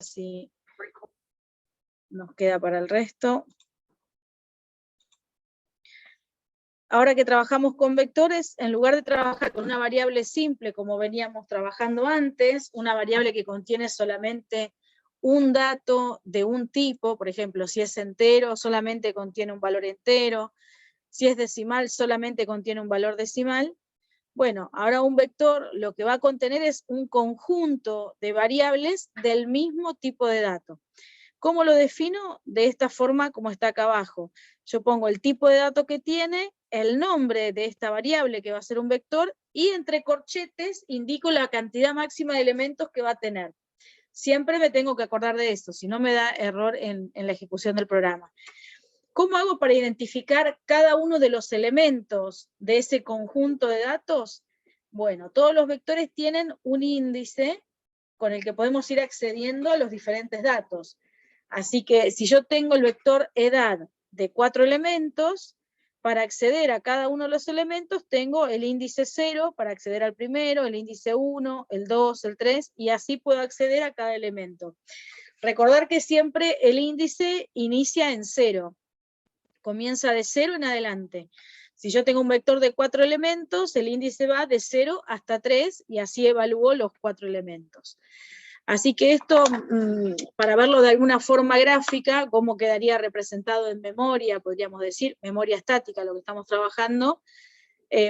si nos queda para el resto. Ahora que trabajamos con vectores, en lugar de trabajar con una variable simple como veníamos trabajando antes, una variable que contiene solamente un dato de un tipo, por ejemplo, si es entero, solamente contiene un valor entero, si es decimal, solamente contiene un valor decimal. Bueno, ahora un vector lo que va a contener es un conjunto de variables del mismo tipo de dato. ¿Cómo lo defino? De esta forma como está acá abajo. Yo pongo el tipo de dato que tiene, el nombre de esta variable que va a ser un vector, y entre corchetes indico la cantidad máxima de elementos que va a tener. Siempre me tengo que acordar de eso, si no me da error en la ejecución del programa. ¿Cómo hago para identificar cada uno de los elementos de ese conjunto de datos? Bueno, todos los vectores tienen un índice con el que podemos ir accediendo a los diferentes datos. Así que si yo tengo el vector edad de 4 elementos, para acceder a cada uno de los elementos tengo el índice 0 para acceder al primero, el índice 1, el 2, el 3, y así puedo acceder a cada elemento. Recordar que siempre el índice inicia en 0, comienza de 0 en adelante. Si yo tengo un vector de 4 elementos, el índice va de 0 hasta 3, y así evalúo los 4 elementos. Así que esto, para verlo de alguna forma gráfica, cómo quedaría representado en memoria, podríamos decir, memoria estática, lo que estamos trabajando,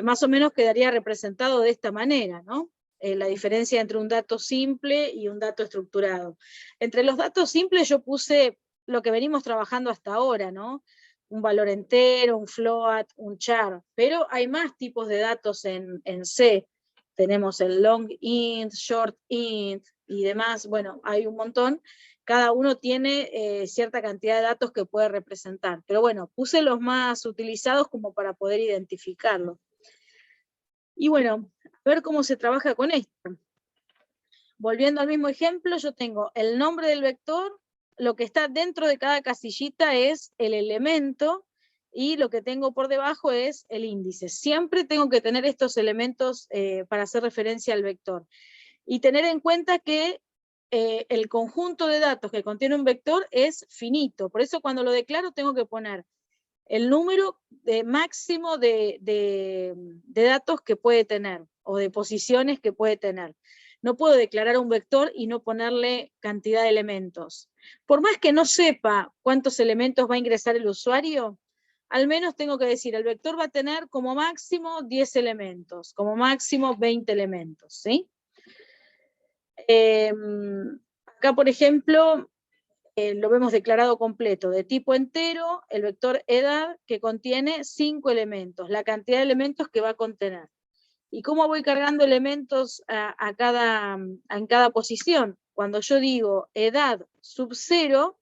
más o menos quedaría representado de esta manera, ¿no? La diferencia entre un dato simple y un dato estructurado. Entre los datos simples yo puse lo que venimos trabajando hasta ahora, ¿no? Un valor entero, un float, un char, pero hay más tipos de datos en C. Tenemos el long int, short int y demás, bueno, hay un montón. Cada uno tiene cierta cantidad de datos que puede representar, pero bueno, puse los más utilizados como para poder identificarlos. Y bueno, a ver cómo se trabaja con esto. Volviendo al mismo ejemplo, yo tengo el nombre del vector, lo que está dentro de cada casillita es el elemento, y lo que tengo por debajo es el índice. Siempre tengo que tener estos elementos para hacer referencia al vector. Y tener en cuenta que el conjunto de datos que contiene un vector es finito. Por eso cuando lo declaro tengo que poner el número máximo de datos que puede tener, o de posiciones que puede tener. No puedo declarar un vector y no ponerle cantidad de elementos. Por más que no sepa cuántos elementos va a ingresar el usuario, al menos tengo que decir, el vector va a tener como máximo 10 elementos, como máximo 20 elementos, ¿sí? Acá, por ejemplo, lo vemos declarado completo, de tipo entero, el vector edad, que contiene 5 elementos, la cantidad de elementos que va a contener. ¿Y cómo voy cargando elementos en cada posición? Cuando yo digo edad sub 0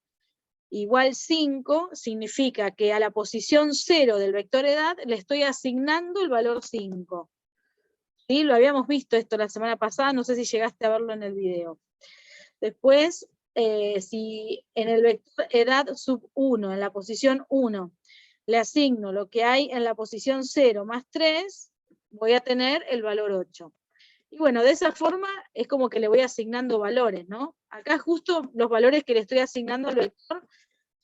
igual 5, significa que a la posición 0 del vector edad le estoy asignando el valor 5. ¿Sí? Lo habíamos visto esto la semana pasada, no sé si llegaste a verlo en el video. Después, si en el vector edad sub 1, en la posición 1, le asigno lo que hay en la posición 0 más 3, voy a tener el valor 8. Y bueno, de esa forma es como que le voy asignando valores, ¿no? Acá justo los valores que le estoy asignando al vector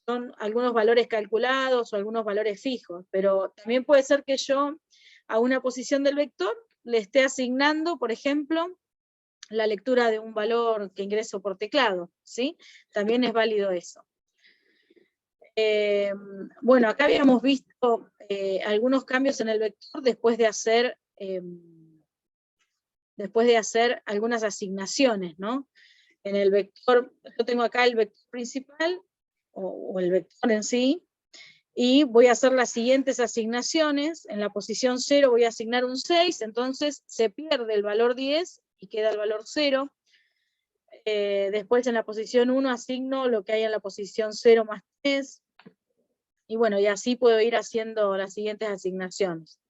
son algunos valores calculados o algunos valores fijos, pero también puede ser que yo a una posición del vector le esté asignando, por ejemplo, la lectura de un valor que ingreso por teclado, ¿sí? También es válido eso. Bueno, acá habíamos visto algunos cambios en el vector después de hacer algunas asignaciones, ¿no? En el vector, yo tengo acá el vector principal, o el vector en sí, y voy a hacer las siguientes asignaciones. En la posición 0 voy a asignar un 6, entonces se pierde el valor 10 y queda el valor 0. Después en la posición 1 asigno lo que hay en la posición 0 más 3, y bueno, y así puedo ir haciendo las siguientes asignaciones.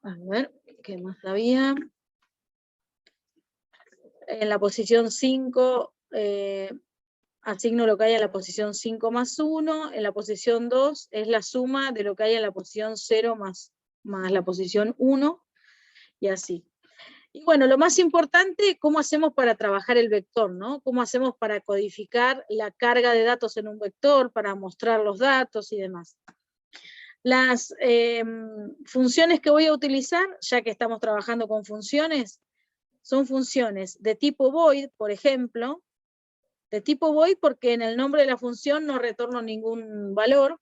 A ver, ¿qué más había? En la posición 5 asigno lo que hay en la posición 5 más 1, en la posición 2 es la suma de lo que hay en la posición 0 más la posición 1, y así. Y bueno, lo más importante, ¿cómo hacemos para trabajar el vector, ¿no? ¿Cómo hacemos para codificar la carga de datos en un vector, para mostrar los datos y demás? Las funciones que voy a utilizar, ya que estamos trabajando con funciones, son funciones de tipo void, por ejemplo, de tipo void porque en el nombre de la función no retorno ningún valor,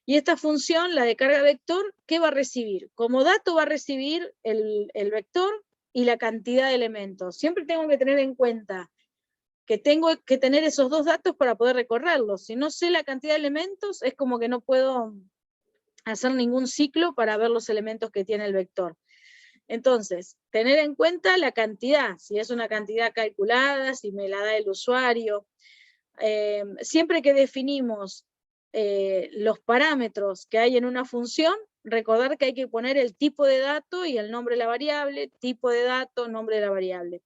y esta función, la de carga vector, ¿qué va a recibir? Como dato va a recibir el vector y la cantidad de elementos. Siempre tengo que tener en cuenta que tengo que tener esos dos datos para poder recorrerlos. Si no sé la cantidad de elementos, es como que no puedo hacer ningún ciclo para ver los elementos que tiene el vector. Entonces, tener en cuenta la cantidad, si es una cantidad calculada, si me la da el usuario. Siempre que definimos los parámetros que hay en una función, recordar que hay que poner el tipo de dato y el nombre de la variable, tipo de dato, nombre de la variable.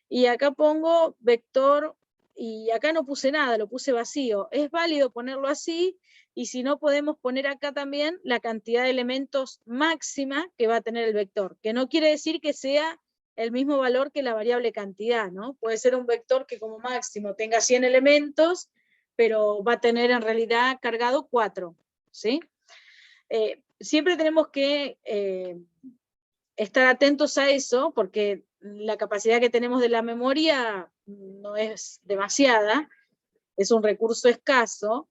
Y acá pongo vector, y acá no puse nada, lo puse vacío. Es válido ponerlo así, y si no podemos poner acá también la cantidad de elementos máxima que va a tener el vector, que no quiere decir que sea el mismo valor que la variable cantidad, ¿no? Puede ser un vector que como máximo tenga 100 elementos, pero va a tener en realidad cargado 4, ¿sí? Siempre tenemos que estar atentos a eso, porque la capacidad que tenemos de la memoria no es demasiada, es un recurso escaso.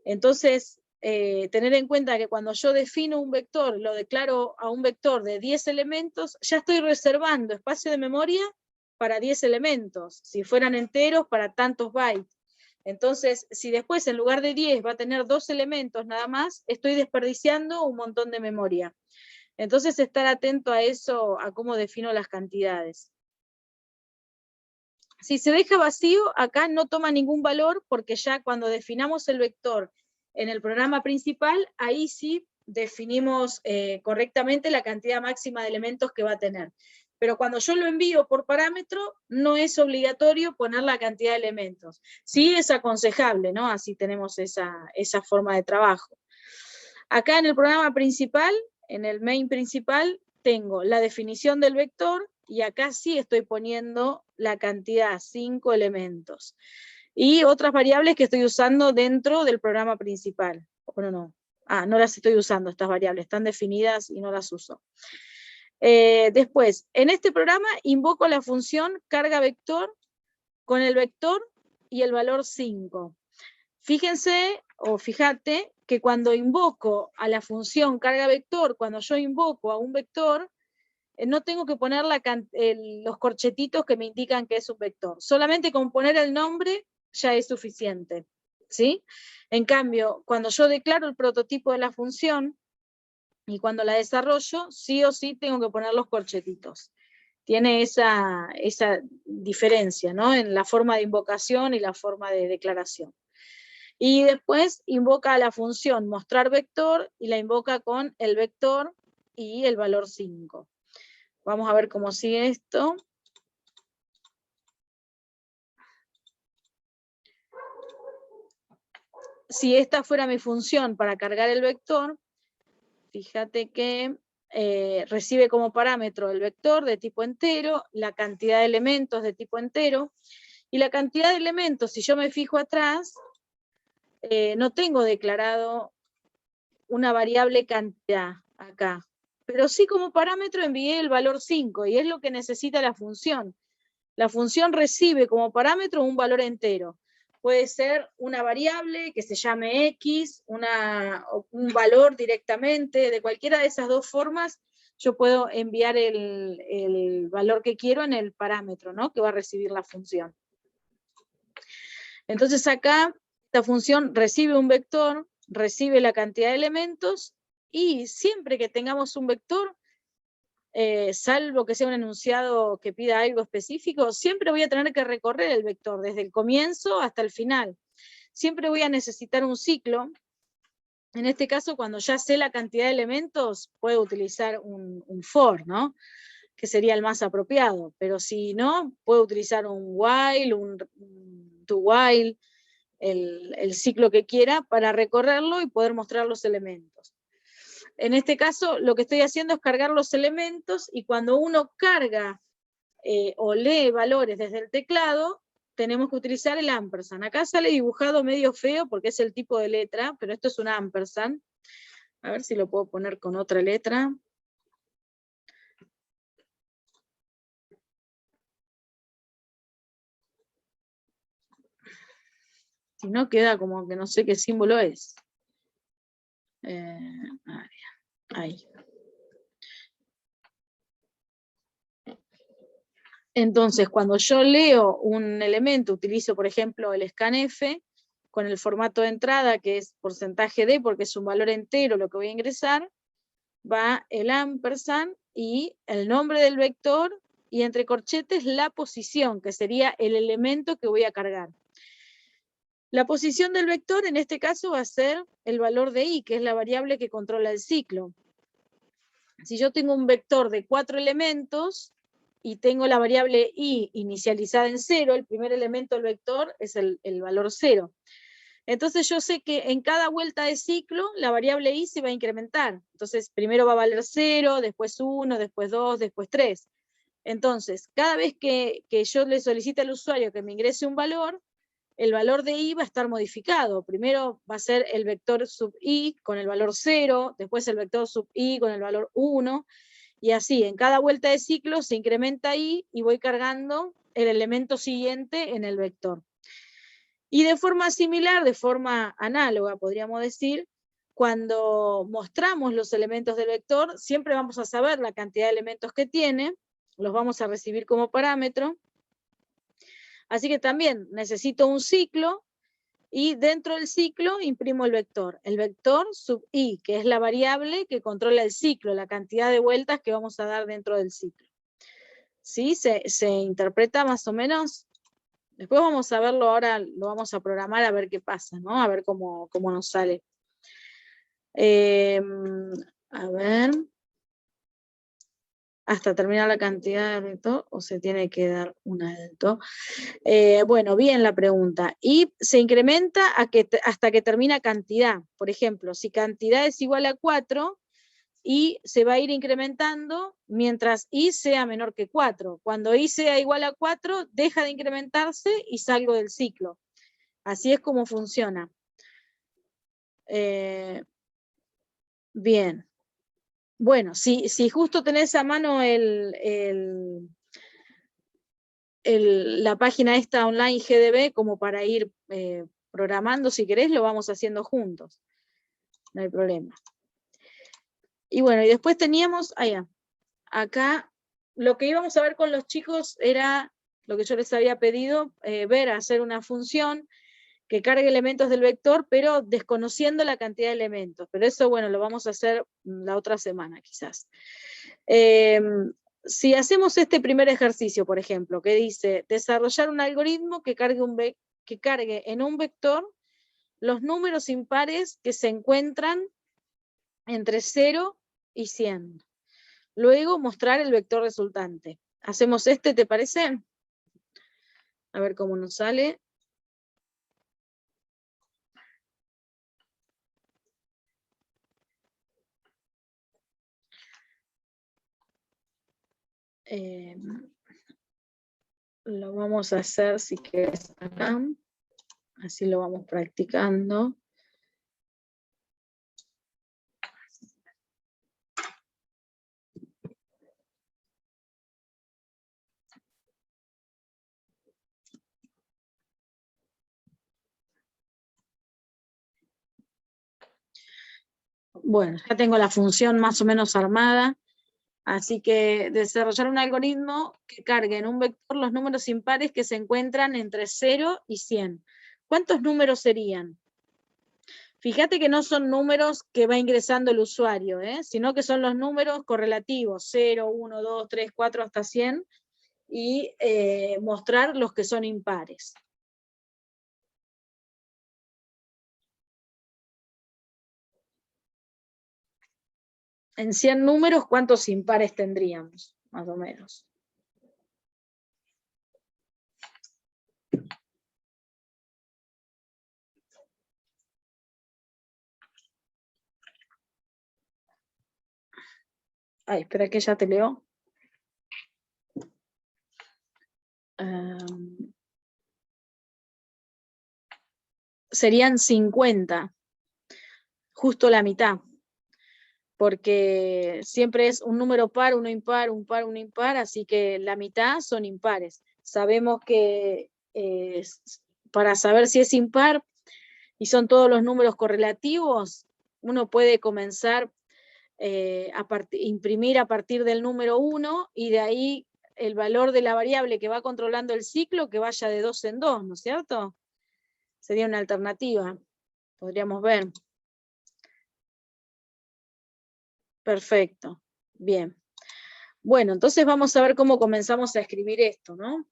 Entonces, tener en cuenta que cuando yo defino un vector, lo declaro a un vector de 10 elementos, ya estoy reservando espacio de memoria para 10 elementos, si fueran enteros para tantos bytes. Entonces, si después en lugar de 10 va a tener 2 elementos nada más, estoy desperdiciando un montón de memoria. Entonces, estar atento a eso, a cómo defino las cantidades. Si se deja vacío, acá no toma ningún valor, porque ya cuando definamos el vector en el programa principal, ahí sí definimos correctamente la cantidad máxima de elementos que va a tener. Pero cuando yo lo envío por parámetro, no es obligatorio poner la cantidad de elementos. Sí es aconsejable, ¿no? Así tenemos esa forma de trabajo. Acá en el programa principal, en el main principal, tengo la definición del vector, y acá sí estoy poniendo la cantidad, 5 elementos. Y otras variables que estoy usando dentro del programa principal. Bueno, no. No las estoy usando, estas variables, están definidas y no las uso. Después, en este programa invoco la función carga vector con el vector y el valor 5. Fíjense, o fíjate, que cuando invoco a la función carga vector, cuando yo invoco a un vector, no tengo que poner los corchetitos que me indican que es un vector. Solamente con poner el nombre ya es suficiente, ¿sí? En cambio, cuando yo declaro el prototipo de la función y cuando la desarrollo, sí o sí tengo que poner los corchetitos. Tiene esa diferencia, ¿no? En la forma de invocación y la forma de declaración. Y después invoca a la función mostrar vector y la invoca con el vector y el valor 5. Vamos a ver cómo sigue esto. Si esta fuera mi función para cargar el vector, fíjate que recibe como parámetro el vector de tipo entero, la cantidad de elementos de tipo entero, y la cantidad de elementos, si yo me fijo atrás, no tengo declarado una variable cantidad acá, pero sí como parámetro envié el valor 5, y es lo que necesita la función. La función recibe como parámetro un valor entero. Puede ser una variable que se llame X, un valor directamente, de cualquiera de esas dos formas, yo puedo enviar el valor que quiero en el parámetro, ¿no? Que va a recibir la función. Entonces acá, esta función recibe un vector, recibe la cantidad de elementos, y siempre que tengamos un vector, salvo que sea un enunciado que pida algo específico, siempre voy a tener que recorrer el vector desde el comienzo hasta el final. Siempre voy a necesitar un ciclo. En este caso, cuando ya sé la cantidad de elementos, puedo utilizar un for, ¿no? Que sería el más apropiado, pero si no, puedo utilizar un while, un do while, el ciclo que quiera para recorrerlo y poder mostrar los elementos. En este caso, lo que estoy haciendo es cargar los elementos, y cuando uno carga o lee valores desde el teclado, tenemos que utilizar el ampersand. Acá sale dibujado medio feo porque es el tipo de letra, pero esto es un ampersand. A ver si lo puedo poner con otra letra. Si no, queda como que no sé qué símbolo es. Ahí. Entonces, cuando yo leo un elemento, utilizo, por ejemplo, el scanf, con el formato de entrada, que es porcentaje de, porque es un valor entero lo que voy a ingresar, va el ampersand y el nombre del vector, y entre corchetes la posición, que sería el elemento que voy a cargar. La posición del vector en este caso va a ser el valor de i, que es la variable que controla el ciclo. Si yo tengo un vector de 4 elementos y tengo la variable i inicializada en 0, el primer elemento del vector es el valor 0. Entonces yo sé que en cada vuelta de ciclo la variable i se va a incrementar. Entonces primero va a valer 0, después 1, después 2, después 3. Entonces, cada vez que yo le solicite al usuario que me ingrese un valor, el valor de i va a estar modificado. Primero va a ser el vector sub i con el valor 0, después el vector sub i con el valor 1, y así, en cada vuelta de ciclo se incrementa i y voy cargando el elemento siguiente en el vector. Y de forma similar, de forma análoga, podríamos decir, cuando mostramos los elementos del vector, siempre vamos a saber la cantidad de elementos que tiene, los vamos a recibir como parámetro. Así que también necesito un ciclo, y dentro del ciclo imprimo el vector sub i, que es la variable que controla el ciclo, la cantidad de vueltas que vamos a dar dentro del ciclo. ¿Sí? ¿Se interpreta más o menos? Después vamos a verlo, ahora lo vamos a programar a ver qué pasa, ¿no? A ver cómo nos sale. A ver. Hasta terminar la cantidad de vector, o se tiene que dar un alto. Bueno, bien la pregunta. Y se incrementa hasta que termina cantidad. Por ejemplo, si cantidad es igual a 4, y se va a ir incrementando mientras i sea menor que 4. Cuando i sea igual a 4, deja de incrementarse y salgo del ciclo. Así es como funciona. Bien. Bueno, si justo tenés a mano la página esta online GDB como para ir programando, si querés, lo vamos haciendo juntos. No hay problema. Y bueno, y después teníamos, acá, lo que íbamos a ver con los chicos era lo que yo les había pedido, hacer una función que cargue elementos del vector, pero desconociendo la cantidad de elementos. Pero eso, bueno, lo vamos a hacer la otra semana, quizás. Si hacemos este primer ejercicio, por ejemplo, que dice desarrollar un algoritmo que cargue en un vector los números impares que se encuentran entre 0 y 100. Luego mostrar el vector resultante. ¿Hacemos este, te parece? A ver cómo nos sale. Lo vamos a hacer, si quieres, acá. Así lo vamos practicando. Bueno, ya tengo la función más o menos armada. Así que desarrollar un algoritmo que cargue en un vector los números impares que se encuentran entre 0 y 100. ¿Cuántos números serían? Fíjate que no son números que va ingresando el usuario, sino que son los números correlativos, 0, 1, 2, 3, 4 hasta 100, y mostrar los que son impares. En 100 números, ¿cuántos impares tendríamos? Más o menos. Ay, espera que ya te leo. Serían 50, justo la mitad, porque siempre es un número par, uno impar, un par, uno impar, así que la mitad son impares. Sabemos que para saber si es impar y son todos los números correlativos, uno puede comenzar imprimir a partir del número 1 y de ahí el valor de la variable que va controlando el ciclo que vaya de 2 en 2, ¿no es cierto? Sería una alternativa, podríamos ver. Perfecto, bien. Bueno, entonces vamos a ver cómo comenzamos a escribir esto, ¿no?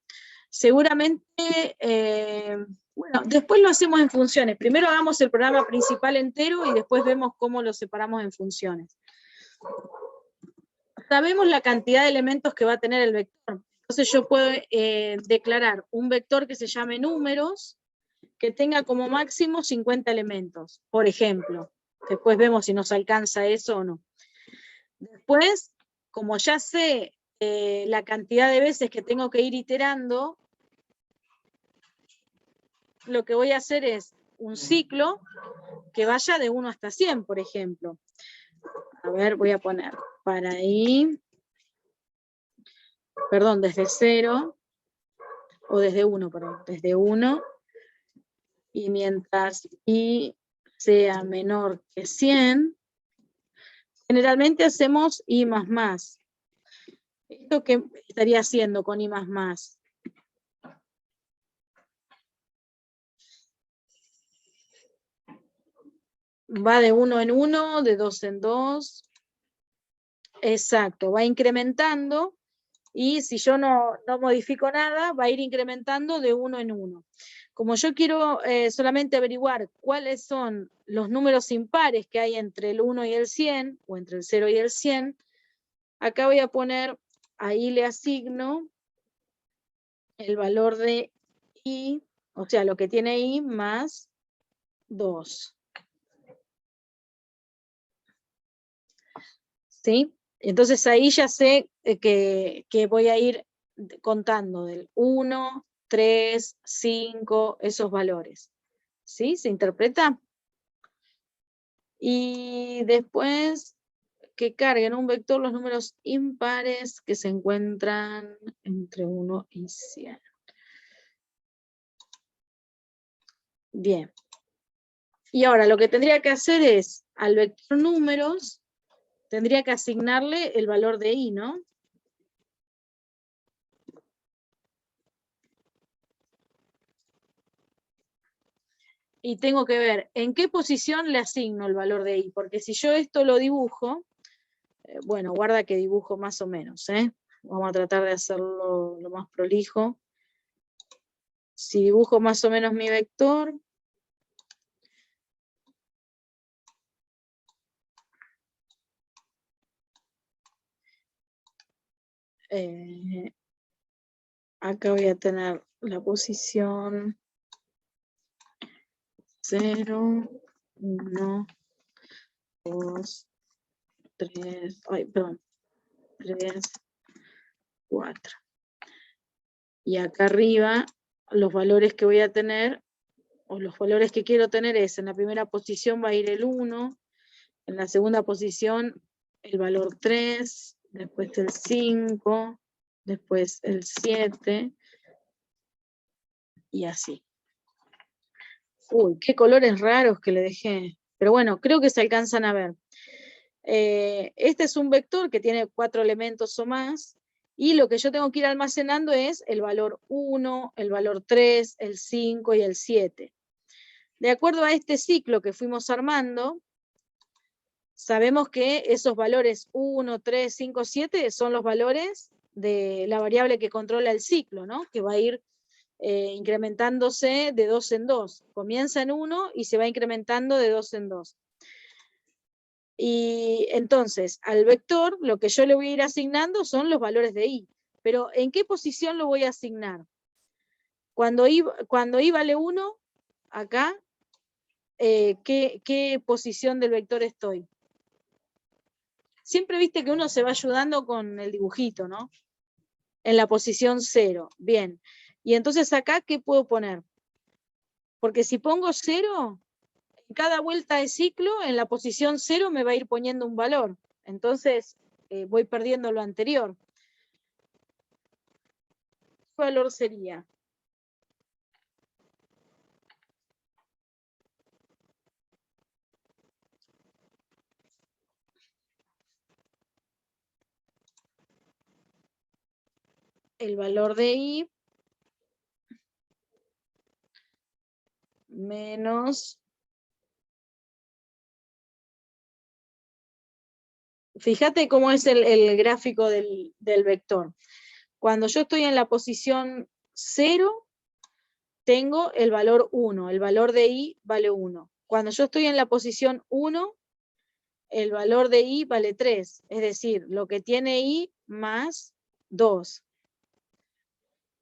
Seguramente, bueno, después lo hacemos en funciones. Primero hagamos el programa principal entero y después vemos cómo lo separamos en funciones. Sabemos la cantidad de elementos que va a tener el vector. Entonces yo puedo declarar un vector que se llame números, que tenga como máximo 50 elementos, por ejemplo. Después vemos si nos alcanza eso o no. Después, como ya sé la cantidad de veces que tengo que ir iterando, lo que voy a hacer es un ciclo que vaya de 1 hasta 100, por ejemplo. A ver, voy a poner para ahí, perdón, desde 0, o desde 1, perdón, desde 1, y mientras i sea menor que 100, generalmente hacemos i más más. ¿Esto qué estaría haciendo con i más más? Va de 1 en 1, de 2 en 2. Exacto, va incrementando, y si yo no modifico nada, va a ir incrementando de 1 en 1. Como yo quiero solamente averiguar cuáles son los números impares que hay entre el 1 y el 100, o entre el 0 y el 100, acá voy a poner, ahí le asigno el valor de i, o sea, lo que tiene i más 2. ¿Sí? Entonces ahí ya sé que voy a ir contando del 1, 3, 5, esos valores. ¿Sí? ¿Se interpreta? Y después que carguen un vector los números impares que se encuentran entre 1 y 100. Bien. Y ahora lo que tendría que hacer es, al vector números, tendría que asignarle el valor de i, ¿no? Y tengo que ver en qué posición le asigno el valor de i, porque si yo esto lo dibujo, bueno, guarda que dibujo más o menos, vamos a tratar de hacerlo lo más prolijo. Si dibujo más o menos mi vector, acá voy a tener la posición 0, 1, 2, 3, ay, perdón, 3, 4. Y acá arriba, los valores que voy a tener, o los valores que quiero tener es, en la primera posición va a ir el 1, en la segunda posición el valor 3, después el 5, después el 7, y así. Uy, qué colores raros que le dejé. Pero bueno, creo que se alcanzan a ver. Este es un vector que tiene 4 elementos o más, y lo que yo tengo que ir almacenando es el valor 1, el valor 3, el 5 y el 7. De acuerdo a este ciclo que fuimos armando, sabemos que esos valores 1, 3, 5, 7 son los valores de la variable que controla el ciclo, ¿no? Que va a ir incrementándose de 2 en 2. Comienza en 1 y se va incrementando de 2 en 2. Y entonces, al vector, lo que yo le voy a ir asignando son los valores de i. Pero, ¿en qué posición lo voy a asignar? Cuando i vale 1, acá, ¿qué posición del vector estoy? Siempre viste que uno se va ayudando con el dibujito, ¿no? En la posición 0. Bien. Y entonces acá, ¿qué puedo poner? Porque si pongo 0, en cada vuelta de ciclo, en la posición 0 me va a ir poniendo un valor. Entonces, voy perdiendo lo anterior. ¿Qué valor sería? El valor de I menos... Fíjate cómo es el gráfico del vector. Cuando yo estoy en la posición 0, tengo el valor 1. El valor de I vale 1. Cuando yo estoy en la posición 1, el valor de I vale 3. Es decir, lo que tiene I más 2.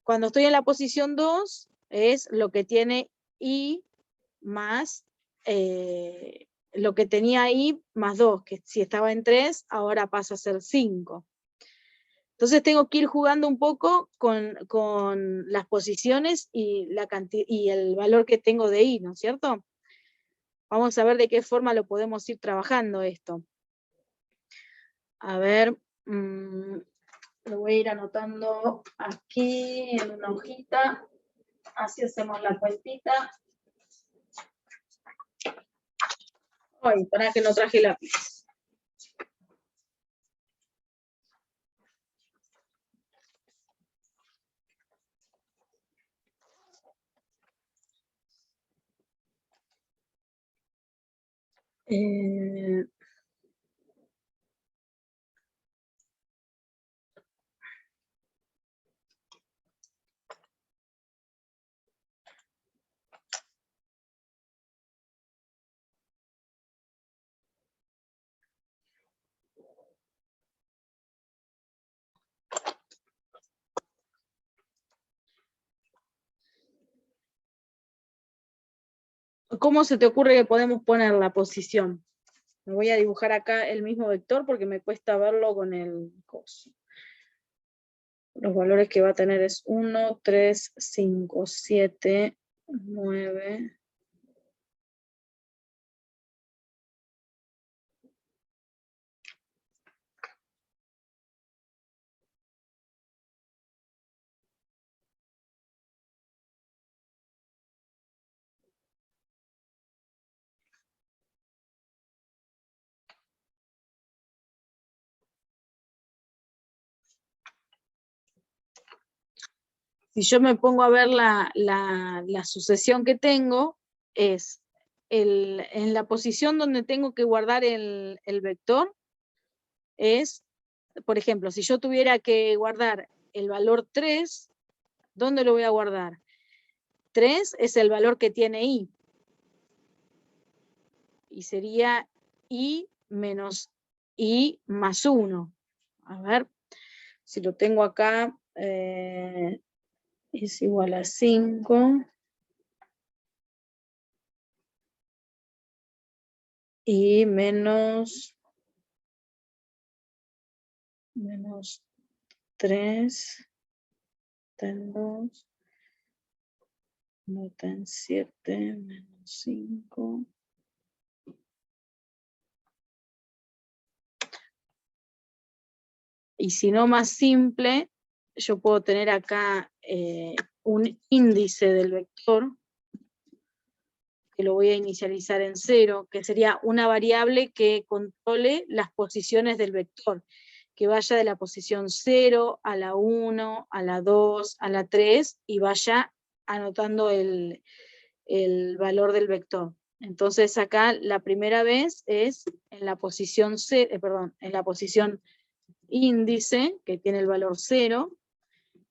Cuando estoy en la posición 2, es lo que tiene I más lo que tenía I más 2, que si estaba en 3, ahora pasa a ser 5. Entonces tengo que ir jugando un poco con las posiciones y, y el valor que tengo de I, ¿no es cierto? Vamos a ver de qué forma lo podemos ir trabajando esto. A ver, lo voy a ir anotando aquí en una hojita, así hacemos la cuentita. Ay, para que no traje lápiz. ¿Cómo se te ocurre que podemos poner la posición? Me voy a dibujar acá el mismo vector porque me cuesta verlo con el coso. Los valores que va a tener es 1, 3, 5, 7, 9. Si yo me pongo a ver la sucesión que tengo, es en la posición donde tengo que guardar el vector, es, por ejemplo, si yo tuviera que guardar el valor 3, ¿dónde lo voy a guardar? 3 es el valor que tiene I. Y sería I menos I más 1. A ver, si lo tengo acá, es igual a 5. Y menos 3, está en 2, no está en 7, menos 5. Y si no más simple, yo puedo tener acá un índice del vector, que lo voy a inicializar en 0, que sería una variable que controle las posiciones del vector, que vaya de la posición 0 a la 1, a la 2, a la 3, y vaya anotando el valor del vector. Entonces acá la primera vez es en la posición en la posición índice, que tiene el valor 0,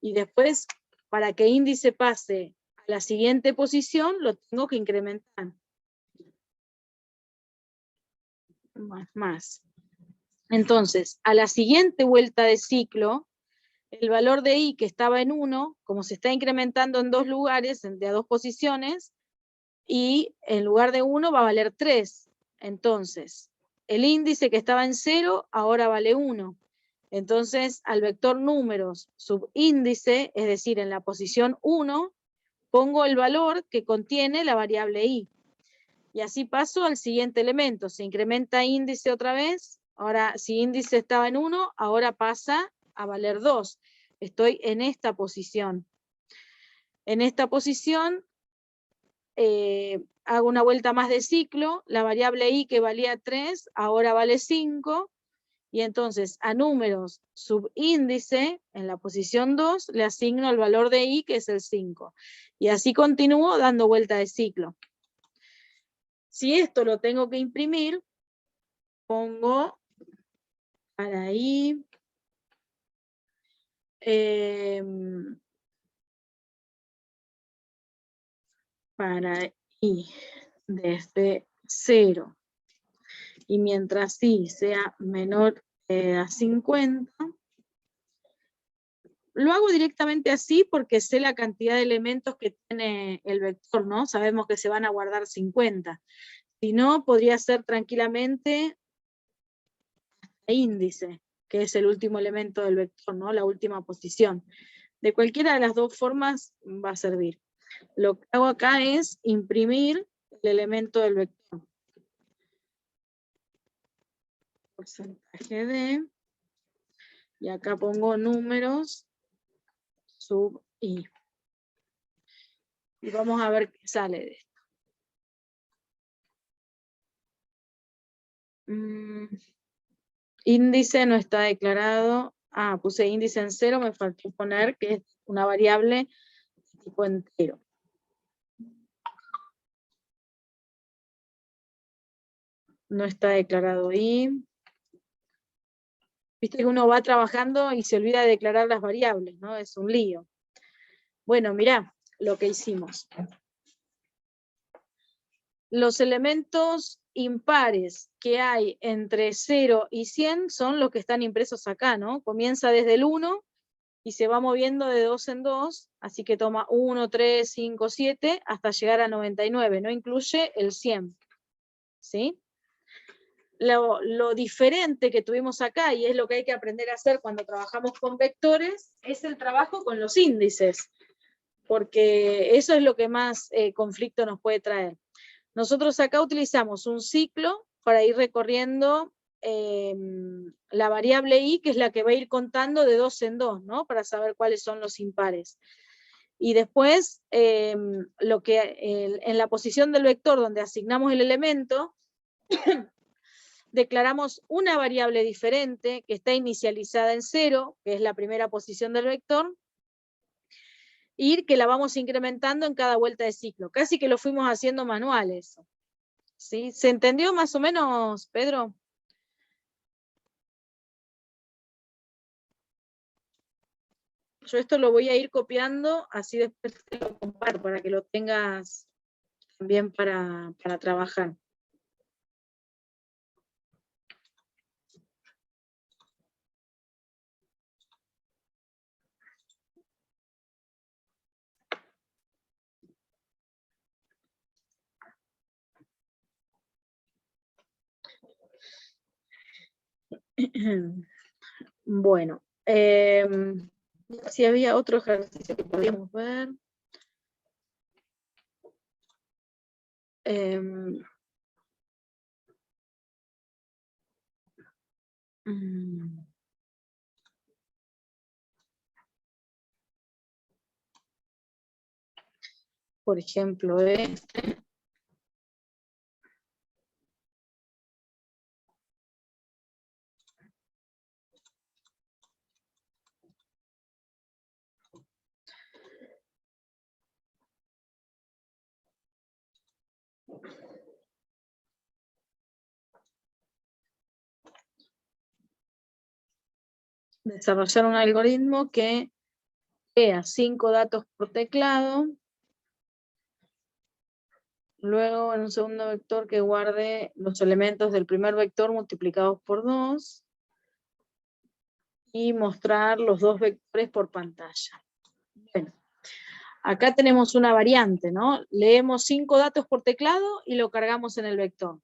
y después, para que índice pase a la siguiente posición, lo tengo que incrementar. Más. Entonces, a la siguiente vuelta de ciclo, el valor de I que estaba en 1, como se está incrementando en 2 lugares, de a 2 posiciones, y en lugar de 1 va a valer 3. Entonces, el índice que estaba en 0 ahora vale 1. Entonces, al vector números subíndice, es decir, en la posición 1, pongo el valor que contiene la variable i. Y así paso al siguiente elemento. Se incrementa índice otra vez. Ahora, si índice estaba en 1, ahora pasa a valer 2. Estoy en esta posición. En esta posición hago una vuelta más de ciclo. La variable i que valía 3, ahora vale 5. Y entonces a números subíndice, en la posición 2, le asigno el valor de i, que es el 5. Y así continúo dando vuelta de ciclo. Si esto lo tengo que imprimir, pongo para i, desde 0. Y mientras i sea menor a 50, lo hago directamente así porque sé la cantidad de elementos que tiene el vector, ¿no? Sabemos que se van a guardar 50. Si no, podría ser tranquilamente índice, que es el último elemento del vector, ¿no? La última posición. De cualquiera de las dos formas va a servir. Lo que hago acá es imprimir el elemento del vector. Porcentaje de, y acá pongo números sub i. Y vamos a ver qué sale de esto. Índice no está declarado. Puse índice en 0, me faltó poner que es una variable de tipo entero. No está declarado i. Viste que uno va trabajando y se olvida de declarar las variables, ¿no? Es un lío. Bueno, mirá lo que hicimos. Los elementos impares que hay entre 0 y 100 son los que están impresos acá, ¿no? Comienza desde el 1 y se va moviendo de 2 en 2, así que toma 1, 3, 5, 7, hasta llegar a 99, no incluye el 100, ¿sí? Lo diferente que tuvimos acá, y es lo que hay que aprender a hacer cuando trabajamos con vectores, es el trabajo con los índices, porque eso es lo que más conflicto nos puede traer. Nosotros acá utilizamos un ciclo para ir recorriendo la variable i, que es la que va a ir contando de 2 en 2, ¿no? Para saber cuáles son los impares. Y después, en la posición del vector donde asignamos el elemento, declaramos una variable diferente que está inicializada en 0, que es la primera posición del vector, y que la vamos incrementando en cada vuelta de ciclo. Casi que lo fuimos haciendo manual eso. ¿Sí? ¿Se entendió más o menos, Pedro? Yo esto lo voy a ir copiando, así después te lo comparto para que lo tengas también para trabajar. Bueno, si había otro ejercicio que podíamos ver. Por ejemplo, este. Desarrollar un algoritmo que crea 5 datos por teclado, luego en un segundo vector que guarde los elementos del primer vector multiplicados por 2 y mostrar los dos vectores por pantalla. Bueno, acá tenemos una variante, ¿no? Leemos 5 datos por teclado y lo cargamos en el vector.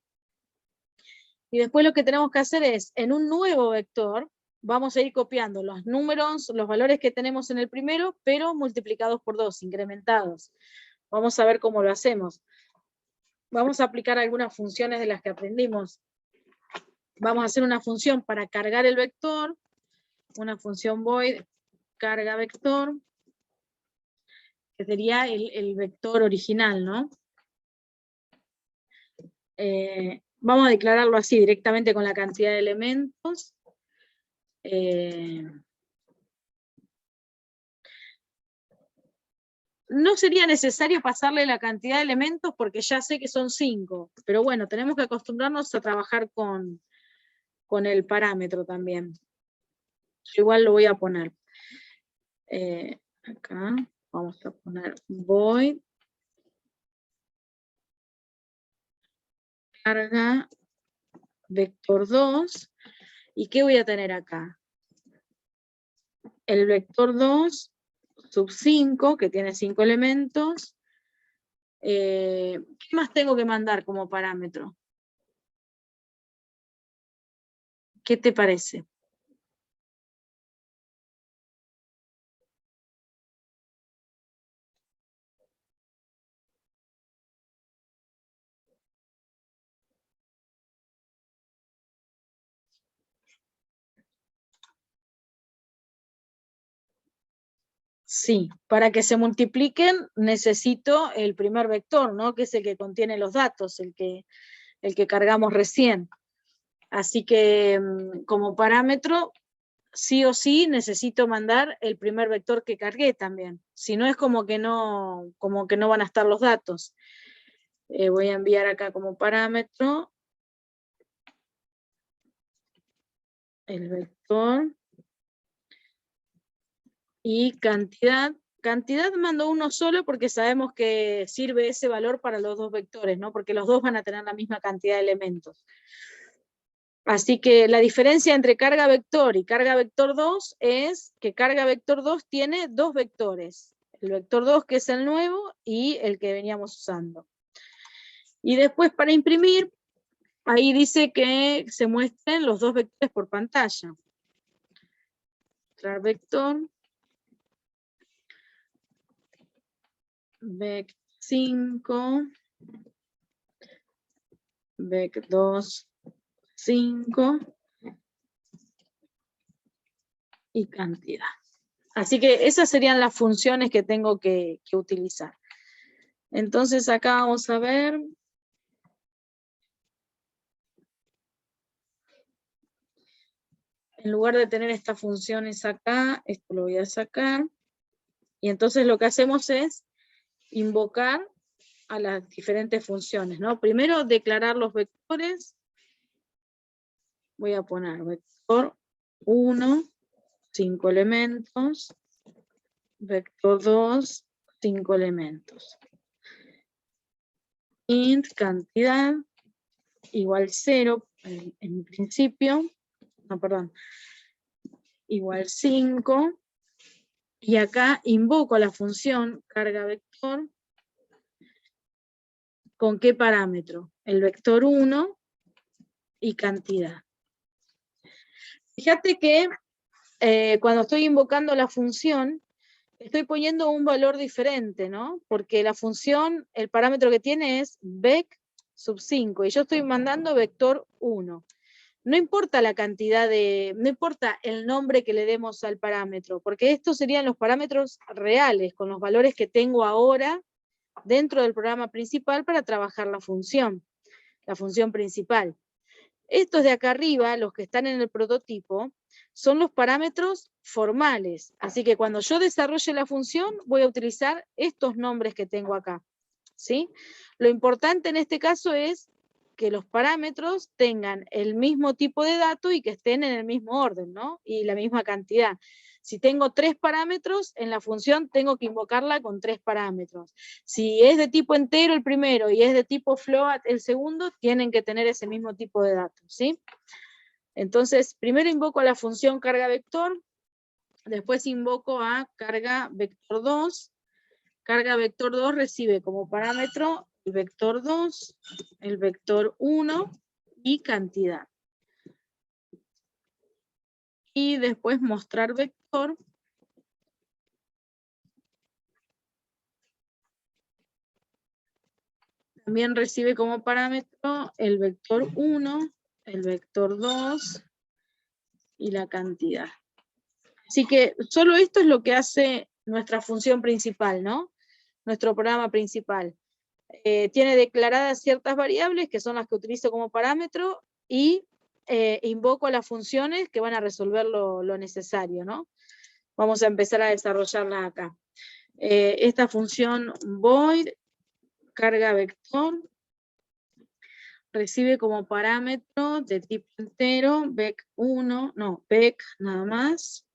Y después lo que tenemos que hacer es, en un nuevo vector, vamos a ir copiando los números, los valores que tenemos en el primero, pero multiplicados por 2, incrementados. Vamos a ver cómo lo hacemos. Vamos a aplicar algunas funciones de las que aprendimos. Vamos a hacer una función para cargar el vector, una función void carga vector, que sería el vector original, ¿no? Vamos a declararlo así, directamente con la cantidad de elementos. No sería necesario pasarle la cantidad de elementos porque ya sé que son 5, pero bueno, tenemos que acostumbrarnos a trabajar con el parámetro también. Yo igual lo voy a poner. Acá vamos a poner void carga vector 2. ¿Y qué voy a tener acá? El vector 2 sub 5, que tiene 5 elementos. ¿Qué más tengo que mandar como parámetro? ¿Qué te parece? Sí, para que se multipliquen necesito el primer vector, ¿no? Que es el que contiene los datos, el que cargamos recién. Así que como parámetro, sí o sí necesito mandar el primer vector que cargué también. Si no es como que no van a estar los datos. Voy a enviar acá como parámetro el vector y cantidad. Cantidad mando uno solo porque sabemos que sirve ese valor para los dos vectores, ¿no? Porque los dos van a tener la misma cantidad de elementos. Así que la diferencia entre carga vector y carga vector 2 es que carga vector 2 tiene dos vectores. El vector 2 que es el nuevo y el que veníamos usando. Y después para imprimir, ahí dice que se muestren los dos vectores por pantalla. Mostrar vector. Vec 5. Vec 2, 5. Y cantidad. Así que esas serían las funciones que tengo que utilizar. Entonces acá vamos a ver. En lugar de tener estas funciones acá, esto lo voy a sacar. Y entonces lo que hacemos es invocar a las diferentes funciones, ¿no? Primero declarar los vectores. Voy a poner vector 1, 5 elementos. Vector 2, 5 elementos. Int cantidad igual 0 en principio. No, perdón. Igual 5. Y acá invoco la función carga vector. ¿Con qué parámetro? El vector 1 y cantidad. Fíjate que cuando estoy invocando la función, estoy poniendo un valor diferente, ¿no? Porque la función, el parámetro que tiene es vec sub 5, y yo estoy mandando vector 1. No importa la cantidad no importa el nombre que le demos al parámetro, porque estos serían los parámetros reales, con los valores que tengo ahora dentro del programa principal para trabajar la función principal. Estos de acá arriba, los que están en el prototipo, son los parámetros formales. Así que cuando yo desarrolle la función, voy a utilizar estos nombres que tengo acá, ¿sí? Lo importante en este caso es que los parámetros tengan el mismo tipo de dato y que estén en el mismo orden, ¿no? Y la misma cantidad. Si tengo 3 parámetros, en la función tengo que invocarla con 3 parámetros. Si es de tipo entero el primero y es de tipo float el segundo, tienen que tener ese mismo tipo de datos, ¿sí? Entonces, primero invoco a la función carga vector, después invoco a carga vector 2. Carga vector 2 recibe como parámetro el vector 2, el vector 1 y cantidad. Y después mostrar vector. También recibe como parámetro el vector 1, el vector 2 y la cantidad. Así que solo esto es lo que hace nuestra función principal, ¿no? Nuestro programa principal. Tiene declaradas ciertas variables que son las que utilizo como parámetro y invoco las funciones que van a resolver lo necesario, ¿no? Vamos a empezar a desarrollarla acá. Esta función void carga vector recibe como parámetro de tipo entero vec1, no, vec nada más,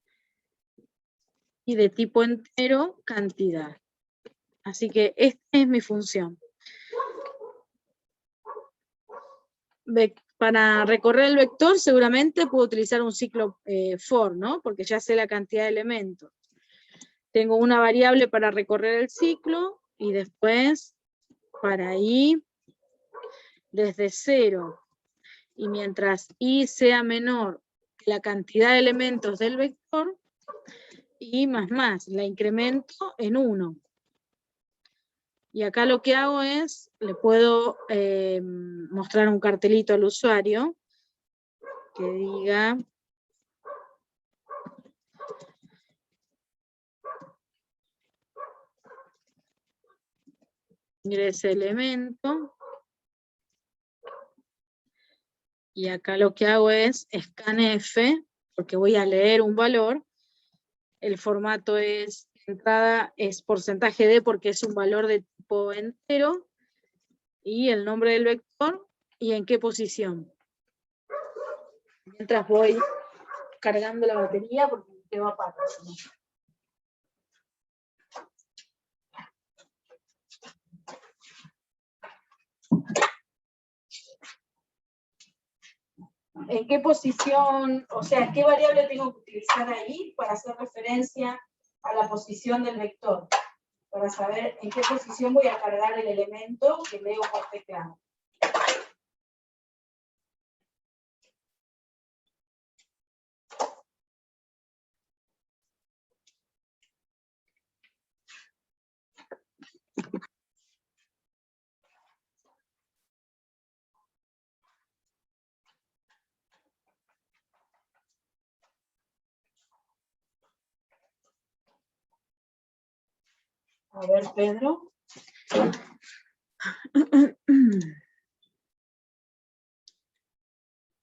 y de tipo entero cantidad. Así que esta es mi función. Para recorrer el vector seguramente puedo utilizar un ciclo for, ¿no? Porque ya sé la cantidad de elementos. Tengo una variable para recorrer el ciclo y después para i desde 0. Y mientras i sea menor que la cantidad de elementos del vector, i más, la incremento en 1. Y acá lo que hago es, le puedo mostrar un cartelito al usuario que diga ingrese elemento, y acá lo que hago es scanf, porque voy a leer un valor, el formato es, entrada es porcentaje de porque es un valor de tipo entero, y el nombre del vector, y en qué posición. Mientras voy cargando la batería, porque me quedo aparte. ¿En qué posición, o sea, qué variable tengo que utilizar ahí para hacer referencia a la posición del vector? Para saber en qué posición voy a cargar el elemento que leo por teclado. A ver, Pedro.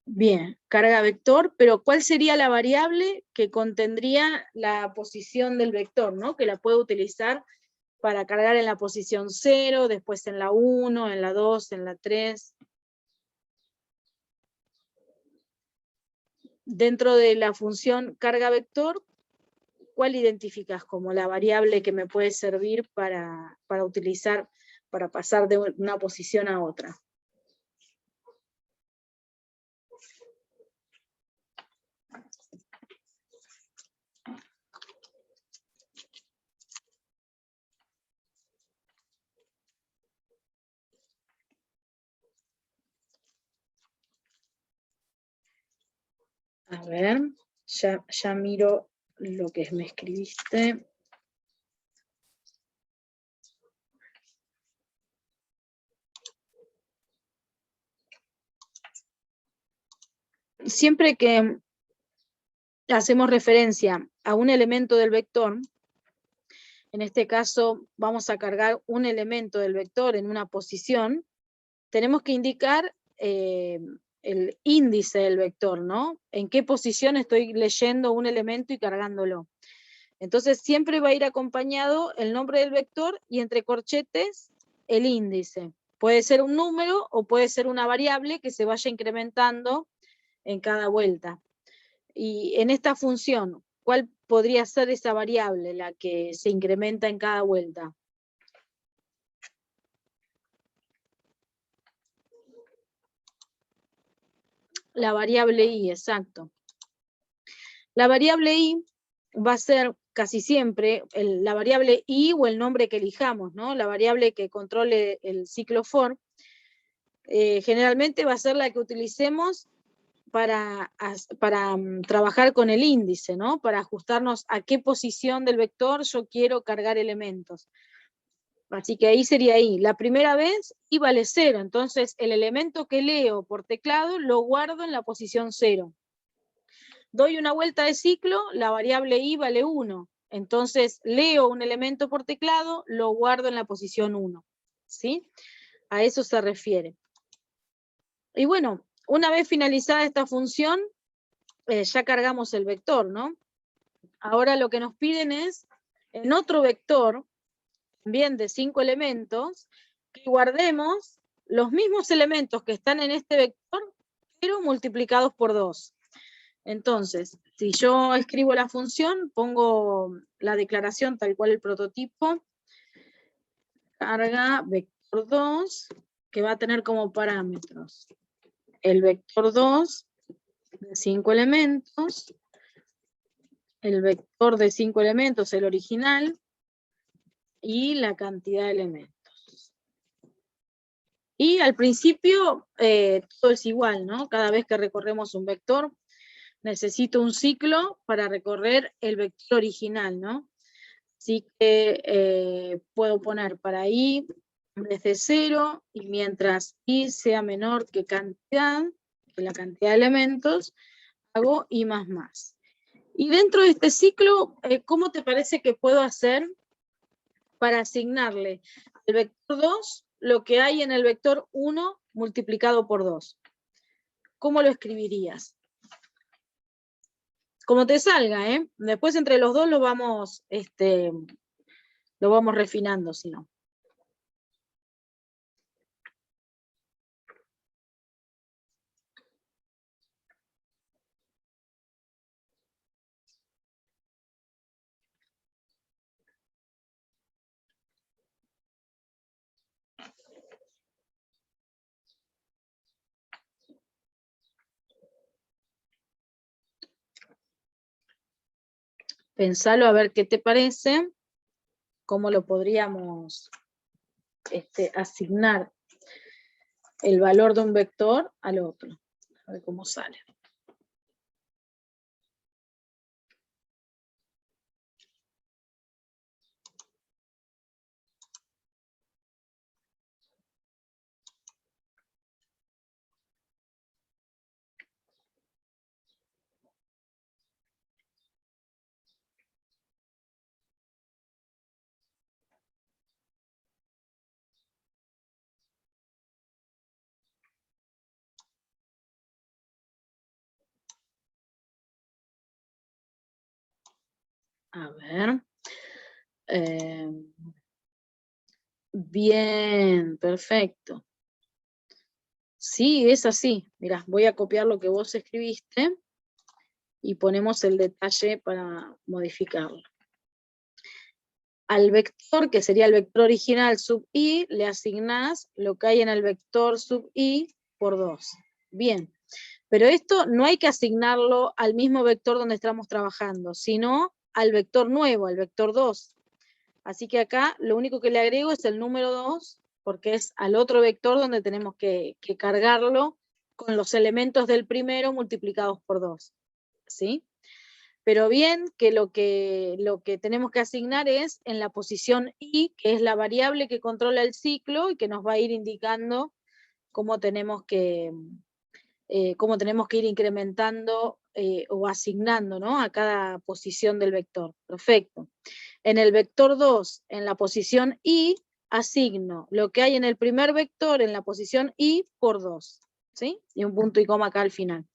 Bien, carga vector, pero ¿cuál sería la variable que contendría la posición del vector, ¿no? Que la puedo utilizar para cargar en la posición 0, después en la 1, en la 2, en la 3. Dentro de la función carga vector, ¿cuál identificas como la variable que me puede servir para utilizar, para pasar de una posición a otra? A ver, ya miro lo que me escribiste. Siempre que hacemos referencia a un elemento del vector, en este caso vamos a cargar un elemento del vector en una posición, tenemos que indicar el índice del vector, ¿no? En qué posición estoy leyendo un elemento y cargándolo. Entonces siempre va a ir acompañado el nombre del vector y entre corchetes el índice. Puede ser un número o puede ser una variable que se vaya incrementando en cada vuelta. Y en esta función, ¿cuál podría ser esa variable, la que se incrementa en cada vuelta? La variable i, exacto. La variable i va a ser casi siempre la variable i o el nombre que elijamos, ¿no? La variable que controle el ciclo for generalmente va a ser la que utilicemos para trabajar con el índice, ¿no? Para ajustarnos a qué posición del vector yo quiero cargar elementos. Así que ahí sería ahí. La primera vez i vale 0, entonces el elemento que leo por teclado lo guardo en la posición 0. Doy una vuelta de ciclo, la variable i vale 1. Entonces leo un elemento por teclado, lo guardo en la posición 1. ¿Sí? A eso se refiere. Y bueno, una vez finalizada esta función, ya cargamos el vector, ¿no? Ahora lo que nos piden es, en otro vector, también de 5 elementos, que guardemos los mismos elementos que están en este vector, pero multiplicados por 2. Entonces, si yo escribo la función, pongo la declaración tal cual el prototipo, carga vector 2, que va a tener como parámetros el vector 2 de 5 elementos, el vector de 5 elementos, el original, y la cantidad de elementos. Y al principio todo es igual, ¿no? Cada vez que recorremos un vector, necesito un ciclo para recorrer el vector original, ¿no? Así que puedo poner para i desde 0, y mientras i sea menor que la cantidad de elementos, hago i más más. Y dentro de este ciclo, ¿cómo te parece que puedo hacer para asignarle al vector 2 lo que hay en el vector 1 multiplicado por 2? ¿Cómo lo escribirías? Como te salga, ¿eh? Después entre los dos lo vamos refinando, si no. Pensalo a ver qué te parece, cómo lo podríamos asignar el valor de un vector al otro. A ver cómo sale. A ver. Bien, perfecto. Sí, es así. Mirá, voy a copiar lo que vos escribiste y ponemos el detalle para modificarlo. Al vector, que sería el vector original sub i, le asignás lo que hay en el vector sub i por 2. Bien, pero esto no hay que asignarlo al mismo vector donde estamos trabajando, sino al vector nuevo, al vector 2. Así que acá lo único que le agrego es el número 2, porque es al otro vector donde tenemos que cargarlo con los elementos del primero multiplicados por 2. ¿Sí? Pero bien que lo que tenemos que asignar es en la posición i, que es la variable que controla el ciclo y que nos va a ir indicando cómo tenemos que ir incrementando o asignando, ¿no? A cada posición del vector. Perfecto. En el vector 2, en la posición i, asigno lo que hay en el primer vector en la posición i por 2. ¿Sí? Y un punto y coma acá al final.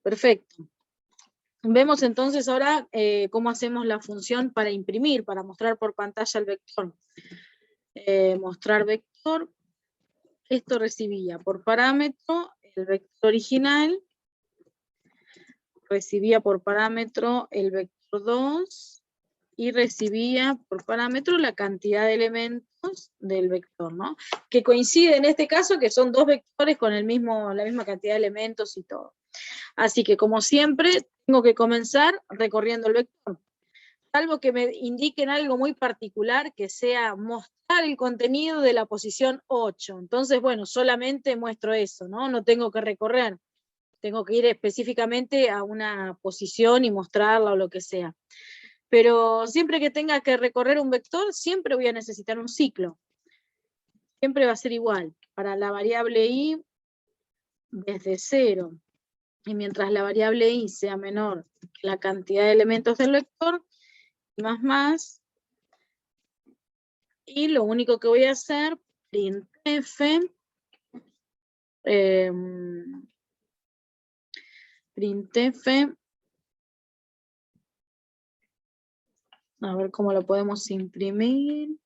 Perfecto. Vemos entonces ahora cómo hacemos la función para imprimir, para mostrar por pantalla el vector. Mostrar vector. Esto recibía por parámetro el vector original, recibía por parámetro el vector 2 y recibía por parámetro la cantidad de elementos del vector, ¿no? Que coincide en este caso que son dos vectores con la misma cantidad de elementos y todo. Así que como siempre tengo que comenzar recorriendo el vector. salvo que me indiquen algo muy particular, que sea mostrar el contenido de la posición 8. Entonces, bueno, solamente muestro eso, ¿no? No tengo que recorrer. Tengo que ir específicamente a una posición y mostrarla o lo que sea. Pero siempre que tenga que recorrer un vector, siempre voy a necesitar un ciclo. Siempre va a ser igual. Para la variable i, desde 0. Y mientras la variable i sea menor que la cantidad de elementos del vector, más, y lo único que voy a hacer, printf, a ver cómo lo podemos imprimir.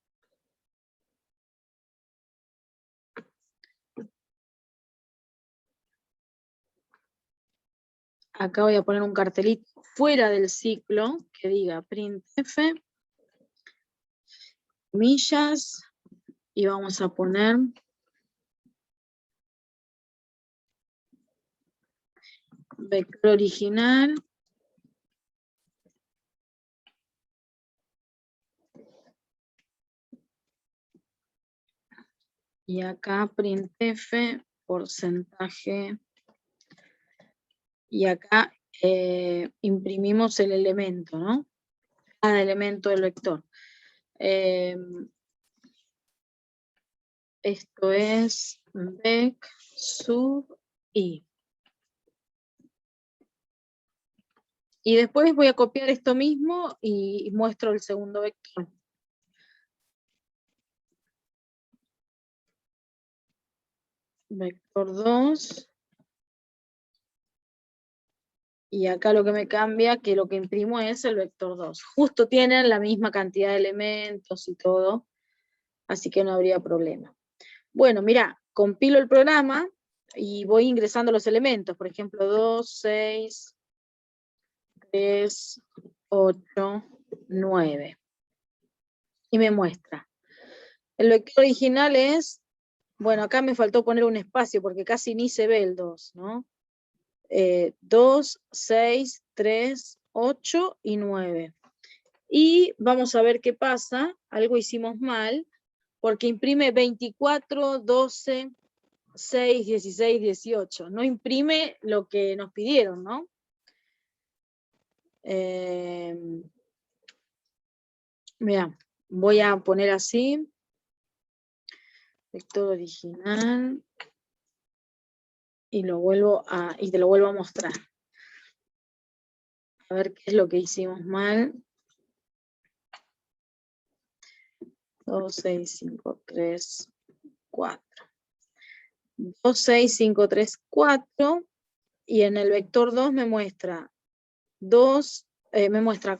Acá voy a poner un cartelito fuera del ciclo que diga printf, comillas, y vamos a poner vector original y acá printf porcentaje y acá imprimimos el elemento, ¿no? Cada elemento del vector. Esto es vec sub i. Y después voy a copiar esto mismo y muestro el segundo vector. Vector 2. Y acá lo que me cambia, que lo que imprimo es el vector 2. Justo tienen la misma cantidad de elementos y todo, así que no habría problema. Bueno, mira, compilo el programa y voy ingresando los elementos. Por ejemplo, 2, 6, 3, 8, 9. Y me muestra. El vector original es, bueno, acá me faltó poner un espacio porque casi ni se ve el 2, ¿no? 2, 6, 3, 8 y 9. Y vamos a ver qué pasa. Algo hicimos mal, porque imprime 24, 12, 6, 16, 18. No imprime lo que nos pidieron, ¿no? Mira, voy a poner así. Vector original. Y te lo vuelvo a mostrar. A ver qué es lo que hicimos mal. 2, 6, 5, 3, 4. 2, 6, 5, 3, 4. Y en el vector 2 me muestra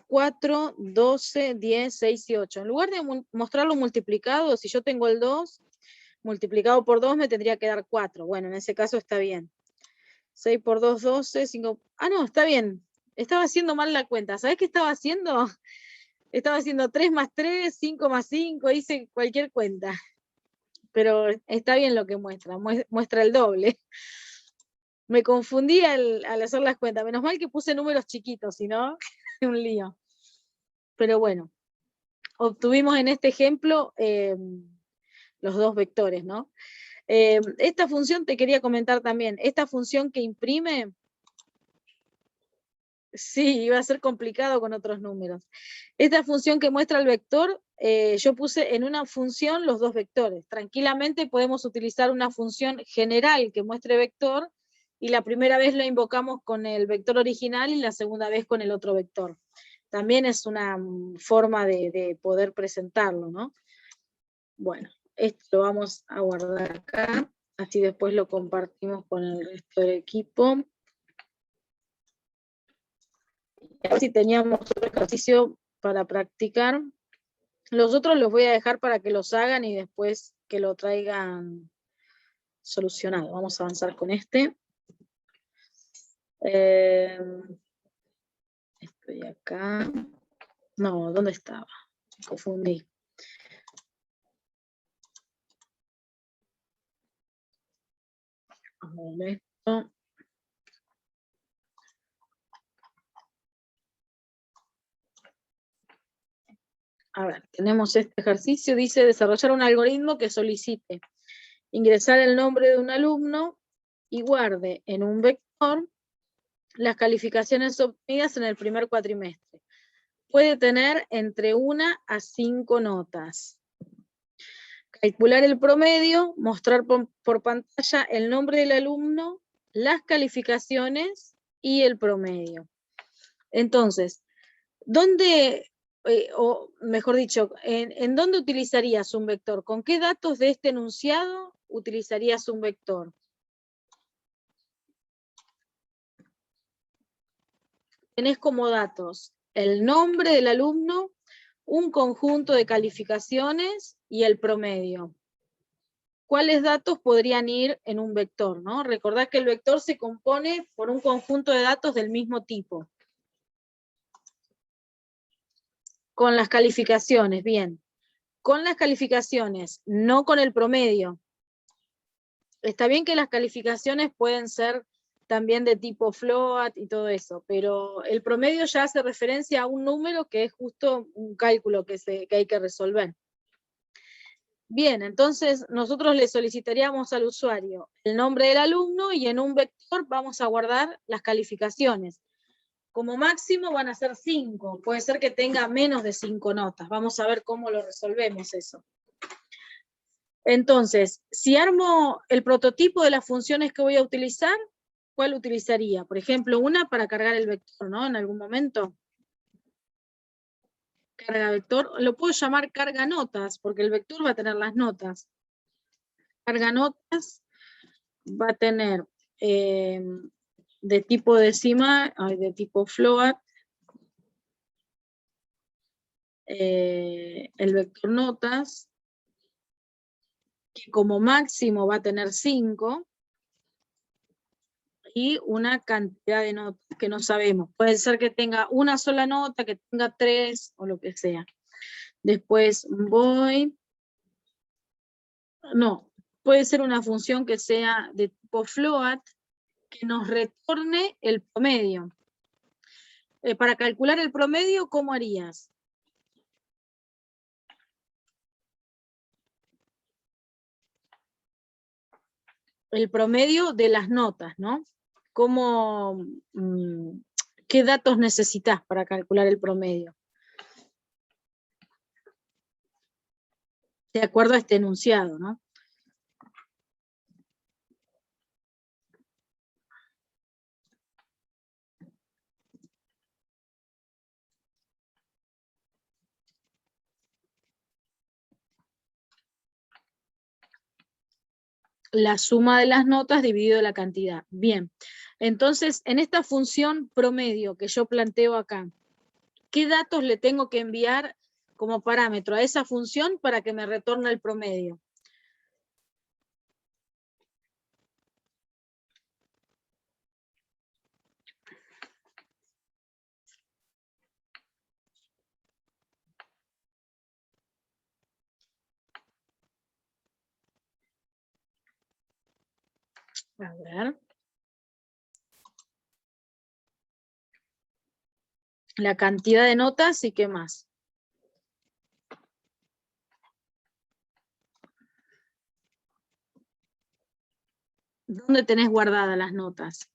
4, 12, 10, 6 y 8. En lugar de mostrarlo multiplicado, si yo tengo el 2, multiplicado por 2 me tendría que dar 4. Bueno, en ese caso está bien. 6 por 2, 12, 5... Ah, no, está bien. Estaba haciendo mal la cuenta. ¿Sabés qué estaba haciendo? Estaba haciendo 3 más 3, 5 más 5, hice cualquier cuenta. Pero está bien lo que muestra el doble. Me confundí al hacer las cuentas. Menos mal que puse números chiquitos, si no, un lío. Pero bueno, obtuvimos en este ejemplo los dos vectores, ¿no? Esta función te quería comentar también. Esta función que imprime, sí, iba a ser complicado con otros números. Esta función que muestra el vector, yo puse en una función los dos vectores. Tranquilamente podemos utilizar una función general que muestre vector, y la primera vez lo invocamos con el vector original y la segunda vez con el otro vector. También es una forma de poder presentarlo, ¿no? Bueno, esto lo vamos a guardar acá, así después lo compartimos con el resto del equipo. Y así teníamos otro ejercicio para practicar. Los otros los voy a dejar para que los hagan y después que lo traigan solucionado. Vamos a avanzar con este. Estoy acá. No, ¿dónde estaba? Me confundí. Vamos a ver esto. A ver, tenemos este ejercicio, dice desarrollar un algoritmo que solicite ingresar el nombre de un alumno y guarde en un vector las calificaciones obtenidas en el primer cuatrimestre. Puede tener entre 1 a 5 notas. Calcular el promedio, mostrar por pantalla el nombre del alumno, las calificaciones y el promedio. Entonces, ¿dónde, o mejor dicho, en dónde utilizarías un vector? ¿Con qué datos de este enunciado utilizarías un vector? Tenés como datos el nombre del alumno, un conjunto de calificaciones y el promedio. ¿Cuáles datos podrían ir en un vector, ¿no? Recordad que el vector se compone por un conjunto de datos del mismo tipo. Con las calificaciones, bien. Con las calificaciones, no con el promedio. Está bien que las calificaciones pueden ser también de tipo float y todo eso, pero el promedio ya hace referencia a un número que es justo un cálculo que hay que resolver. Bien, entonces nosotros le solicitaríamos al usuario el nombre del alumno y en un vector vamos a guardar las calificaciones. Como máximo van a ser 5, puede ser que tenga menos de 5 notas. Vamos a ver cómo lo resolvemos eso. Entonces, si armo el prototipo de las funciones que voy a utilizar, ¿cuál utilizaría? Por ejemplo, una para cargar el vector, ¿no? En algún momento. Carga vector, lo puedo llamar carga notas, porque el vector va a tener las notas. Carga notas va a tener de tipo decimal, de tipo float, el vector notas, que como máximo va a tener 5, y una cantidad de notas que no sabemos. Puede ser que tenga una sola nota, que tenga 3, o lo que sea. Después puede ser una función que sea de tipo float, que nos retorne el promedio. Para calcular el promedio, ¿cómo harías? El promedio de las notas, ¿no? ¿Qué datos necesitas para calcular el promedio? De acuerdo a este enunciado, ¿no? La suma de las notas dividido la cantidad. Bien, entonces en esta función promedio que yo planteo acá, ¿qué datos le tengo que enviar como parámetro a esa función para que me retorne el promedio? A ver. La cantidad de notas y qué más. ¿Dónde tenés guardadas las notas?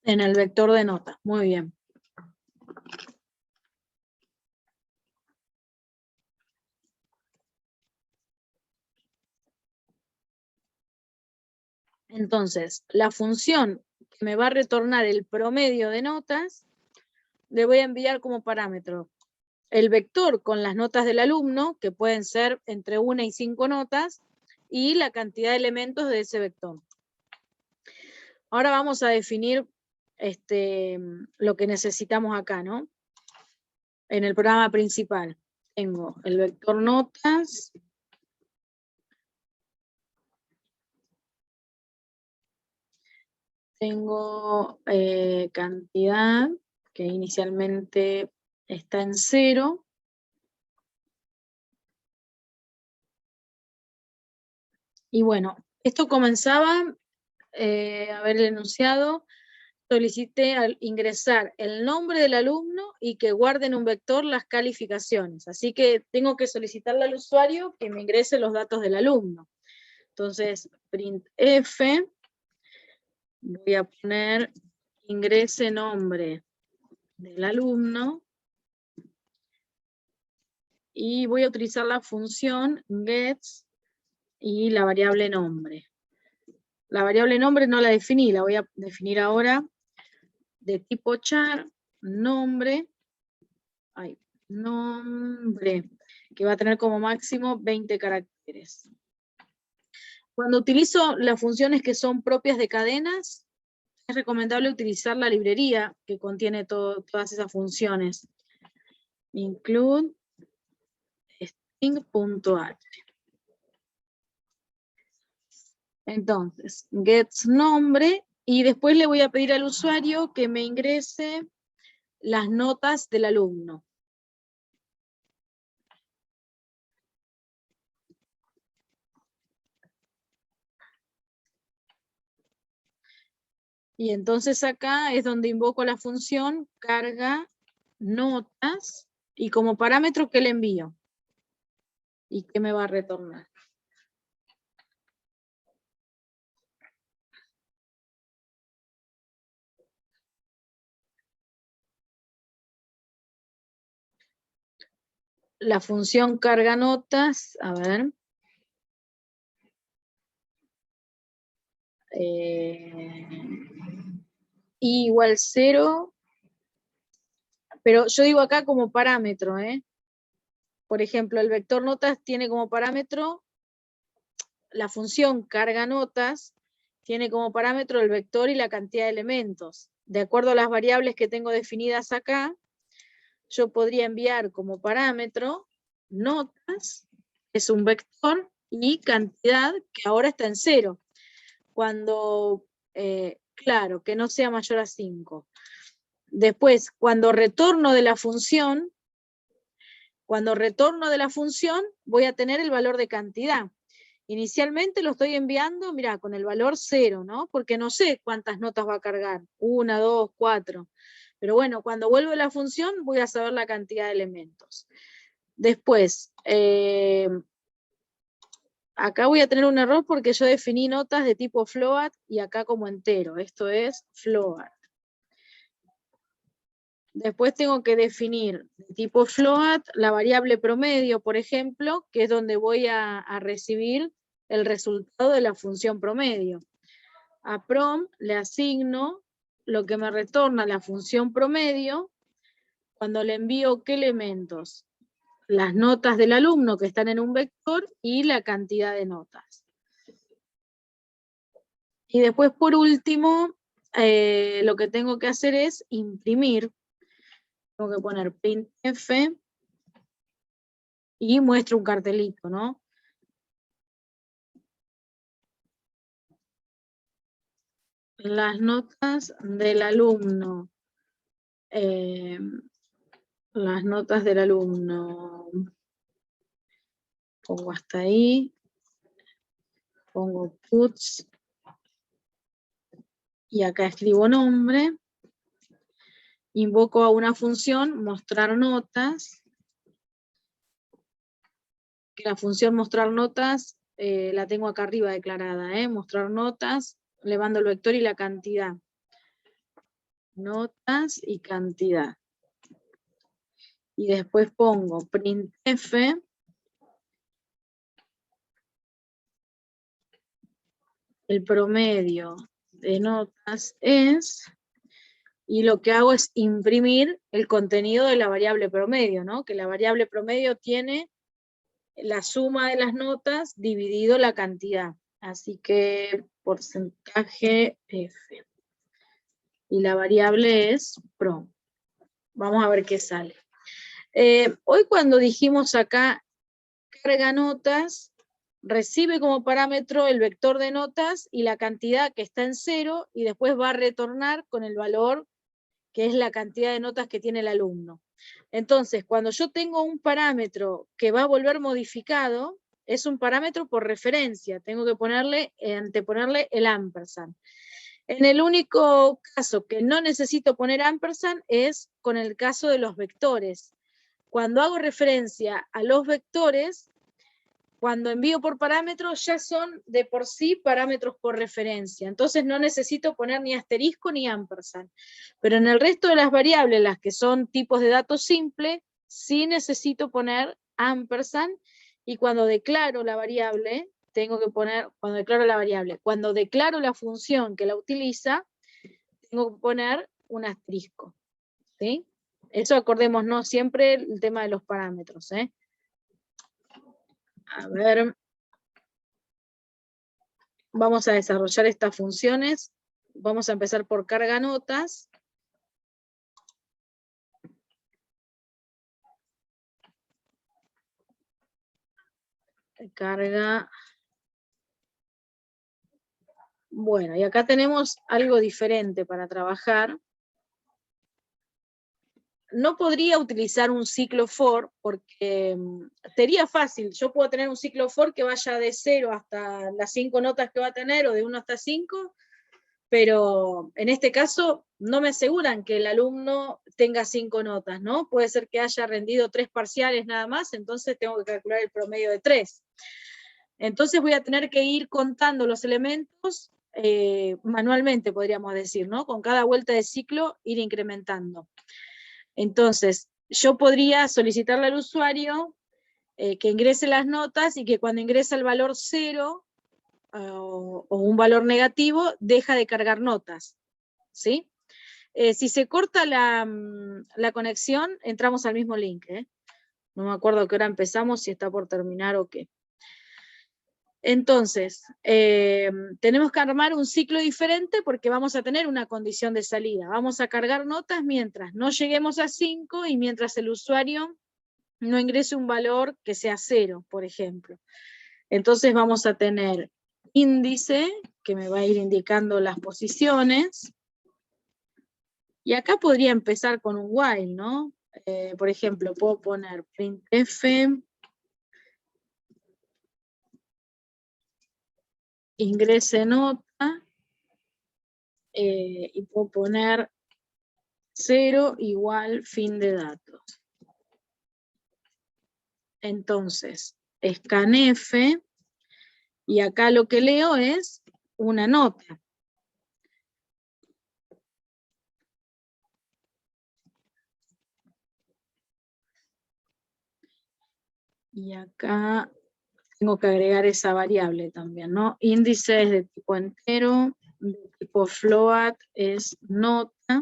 En el vector de notas. Muy bien. Entonces, la función que me va a retornar el promedio de notas, le voy a enviar como parámetro el vector con las notas del alumno, que pueden ser entre 1 y 5 notas, y la cantidad de elementos de ese vector. Ahora vamos a definir lo que necesitamos acá, ¿no? En el programa principal tengo el vector notas, tengo cantidad, que inicialmente está en 0, Y bueno, esto comenzaba, a ver el enunciado, solicité al ingresar el nombre del alumno y que guarde en un vector las calificaciones. Así que tengo que solicitarle al usuario que me ingrese los datos del alumno. Entonces, printf, voy a poner ingrese nombre del alumno y voy a utilizar la función gets y la variable nombre. La variable nombre no la definí, la voy a definir ahora de tipo char, nombre, que va a tener como máximo 20 caracteres. Cuando utilizo las funciones que son propias de cadenas, es recomendable utilizar la librería que contiene todas esas funciones. Include string.h. Entonces, gets nombre, y después le voy a pedir al usuario que me ingrese las notas del alumno. Y entonces acá es donde invoco la función carga notas, y como parámetro, ¿qué le envío? ¿Y qué me va a retornar? La función carga notas, a ver. I igual 0, pero yo digo acá como parámetro, Por ejemplo, el vector notas tiene como parámetro, la función carga notas tiene como parámetro el vector y la cantidad de elementos. De acuerdo a las variables que tengo definidas acá, yo podría enviar como parámetro notas, es un vector, y cantidad, que ahora está en 0. Cuando, claro, que no sea mayor a 5. Después, cuando retorno de la función, voy a tener el valor de cantidad. Inicialmente lo estoy enviando, mira, con el valor 0, ¿no? Porque no sé cuántas notas va a cargar, 1, 2, 4. Pero bueno, cuando vuelvo a la función voy a saber la cantidad de elementos. Después, acá voy a tener un error porque yo definí notas de tipo float y acá como entero. Esto es float. Después tengo que definir de tipo float la variable promedio, por ejemplo, que es donde voy a recibir el resultado de la función promedio. A prom le asigno lo que me retorna la función promedio cuando le envío qué elementos. Las notas del alumno que están en un vector y la cantidad de notas. Y después, por último, lo que tengo que hacer es imprimir. Tengo que poner printf y muestro un cartelito, ¿no? Las notas del alumno. Las notas del alumno. Pongo hasta ahí. Pongo puts. Y acá escribo nombre. Invoco a una función mostrar notas. Que la función mostrar notas la tengo acá arriba declarada. Mostrar notas. Le mando el vector y la cantidad. Notas y cantidad. Y después pongo printf. El promedio de notas es, y lo que hago es imprimir el contenido de la variable promedio, ¿no? Que la variable promedio tiene la suma de las notas dividido la cantidad. Así que porcentaje F. Y la variable es prom. Vamos a ver qué sale. Hoy cuando dijimos acá carga notas, recibe como parámetro el vector de notas y la cantidad que está en 0, y después va a retornar con el valor que es la cantidad de notas que tiene el alumno. Entonces, cuando yo tengo un parámetro que va a volver modificado, es un parámetro por referencia, tengo que anteponerle el ampersand. En el único caso que no necesito poner ampersand es con el caso de los vectores. Cuando hago referencia a los vectores, cuando envío por parámetros, ya son de por sí parámetros por referencia. Entonces no necesito poner ni asterisco ni ampersand. Pero en el resto de las variables, las que son tipos de datos simple, sí necesito poner ampersand. Y cuando declaro la variable, tengo que poner, cuando declaro la función que la utiliza, tengo que poner un asterisco. ¿Sí? Eso acordémonos siempre el tema de los parámetros. A ver, vamos a desarrollar estas funciones. Vamos a empezar por carga notas. Carga. Bueno, y acá tenemos algo diferente para trabajar. No podría utilizar un ciclo for porque sería fácil. Yo puedo tener un ciclo for que vaya de 0 hasta las 5 notas que va a tener, o de 1 hasta 5, pero en este caso no me aseguran que el alumno tenga 5 notas, ¿no? Puede ser que haya rendido 3 parciales nada más, entonces tengo que calcular el promedio de 3. Entonces voy a tener que ir contando los elementos manualmente, podríamos decir, ¿no? Con cada vuelta de ciclo ir incrementando. Entonces, yo podría solicitarle al usuario que ingrese las notas y que cuando ingresa el valor 0 o un valor negativo, deja de cargar notas, ¿sí? Si se corta la conexión, entramos al mismo link, No me acuerdo a qué hora empezamos, si está por terminar o qué. Entonces, tenemos que armar un ciclo diferente porque vamos a tener una condición de salida. Vamos a cargar notas mientras no lleguemos a 5 y mientras el usuario no ingrese un valor que sea 0, por ejemplo. Entonces vamos a tener índice, que me va a ir indicando las posiciones. Y acá podría empezar con un while, ¿no? Por ejemplo, puedo poner printf ingrese nota, y puedo poner 0 igual fin de datos. Entonces, scanf, y acá lo que leo es una nota. Y acá tengo que agregar esa variable también, ¿no? Índice es de tipo entero, de tipo float es nota.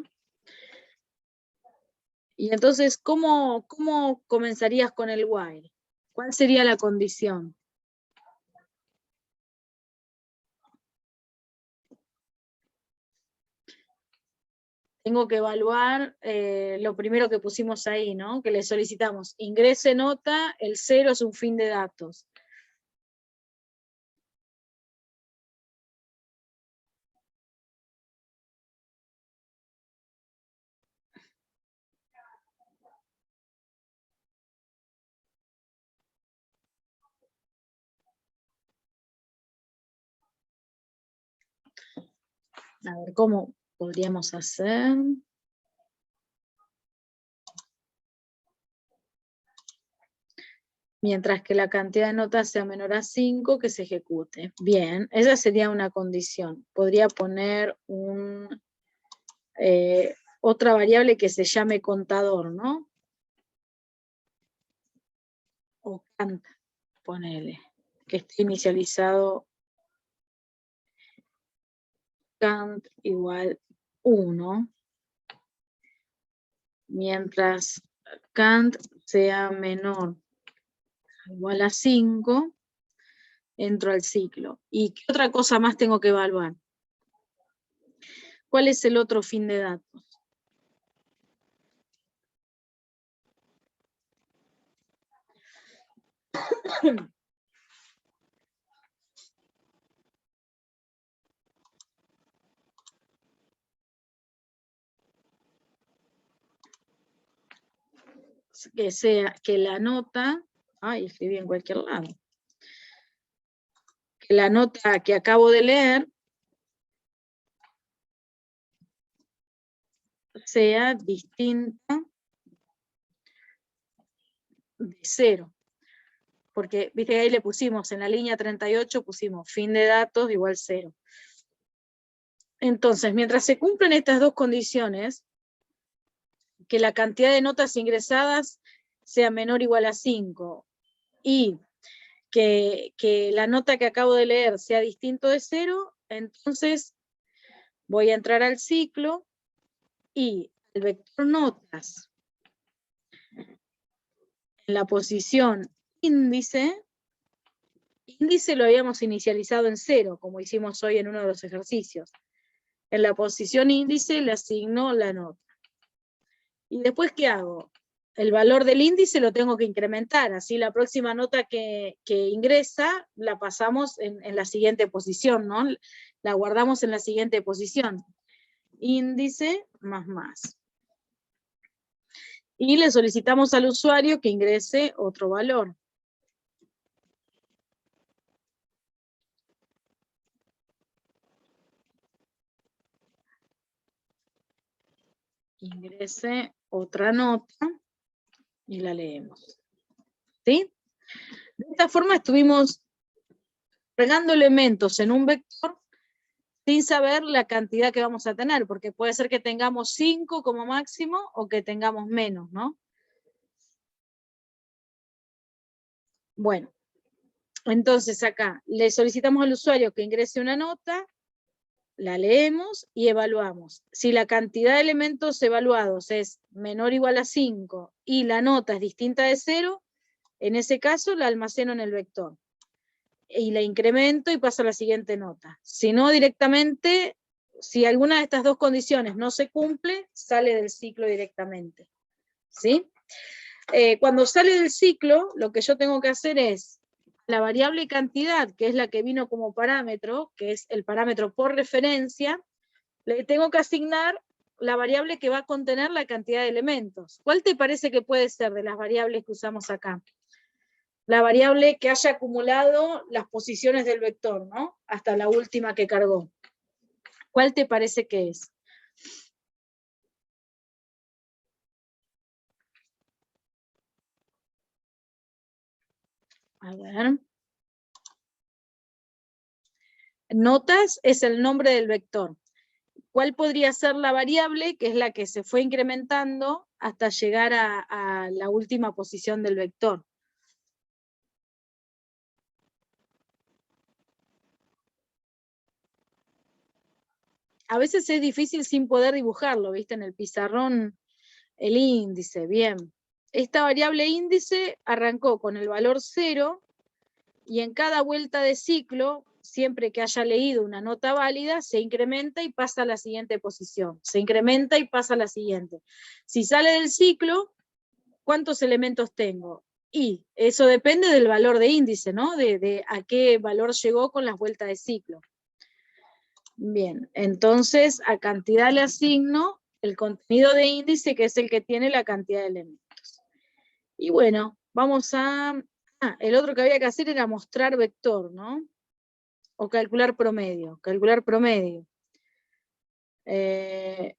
Y entonces, ¿cómo comenzarías con el while? ¿Cuál sería la condición? Tengo que evaluar lo primero que pusimos ahí, ¿no? Que le solicitamos. Ingrese nota, el 0 es un fin de datos. A ver, ¿cómo podríamos hacer? Mientras que la cantidad de notas sea menor a 5, que se ejecute. Bien, esa sería una condición. Podría poner otra variable que se llame contador, ¿no? O cant, ponele, que esté inicializado cant igual 1, mientras cant sea menor o igual a 5, entro al ciclo. ¿Y qué otra cosa más tengo que evaluar? ¿Cuál es el otro fin de datos? Que sea que la nota, ay, escribí en cualquier lado, que la nota que acabo de leer sea distinta de 0. Porque, viste que ahí le pusimos, en la línea 38 pusimos fin de datos igual 0. Entonces, mientras se cumplen estas dos condiciones, que la cantidad de notas ingresadas sea menor o igual a 5, y que la nota que acabo de leer sea distinto de 0, entonces voy a entrar al ciclo, y el vector notas en la posición índice lo habíamos inicializado en 0, como hicimos hoy en uno de los ejercicios. En la posición índice le asigno la nota. ¿Y después qué hago? El valor del índice lo tengo que incrementar, así la próxima nota que ingresa la pasamos en la siguiente posición, ¿no? La guardamos en la siguiente posición. Índice más. Y le solicitamos al usuario que ingrese otro valor. Ingrese otra nota y la leemos. ¿Sí? De esta forma estuvimos agregando elementos en un vector sin saber la cantidad que vamos a tener, porque puede ser que tengamos 5 como máximo o que tengamos menos, ¿no? Bueno, entonces acá le solicitamos al usuario que ingrese una nota, la leemos y evaluamos. Si la cantidad de elementos evaluados es menor o igual a 5 y la nota es distinta de 0, en ese caso la almaceno en el vector y la incremento y paso a la siguiente nota. Si no, directamente, si alguna de estas dos condiciones no se cumple, sale del ciclo directamente. ¿Sí? Cuando sale del ciclo, lo que yo tengo que hacer es la variable cantidad, que es la que vino como parámetro, que es el parámetro por referencia, le tengo que asignar la variable que va a contener la cantidad de elementos. ¿Cuál te parece que puede ser de las variables que usamos acá? La variable que haya acumulado las posiciones del vector, ¿no? Hasta la última que cargó. ¿Cuál te parece que es? A ver. Notas es el nombre del vector. ¿Cuál podría ser la variable que es la que se fue incrementando hasta llegar a la última posición del vector? A veces es difícil sin poder dibujarlo, ¿viste? En el pizarrón, el índice, bien. Esta variable índice arrancó con el valor 0 y en cada vuelta de ciclo, siempre que haya leído una nota válida, se incrementa y pasa a la siguiente posición. Se incrementa y pasa a la siguiente. Si sale del ciclo, ¿cuántos elementos tengo? Y eso depende del valor de índice, ¿no? De a qué valor llegó con las vueltas de ciclo. Bien, entonces a cantidad le asigno el contenido de índice, que es el que tiene la cantidad de elementos. Y bueno, vamos a... el otro que había que hacer era mostrar vector, ¿no? O calcular promedio. Calcular promedio.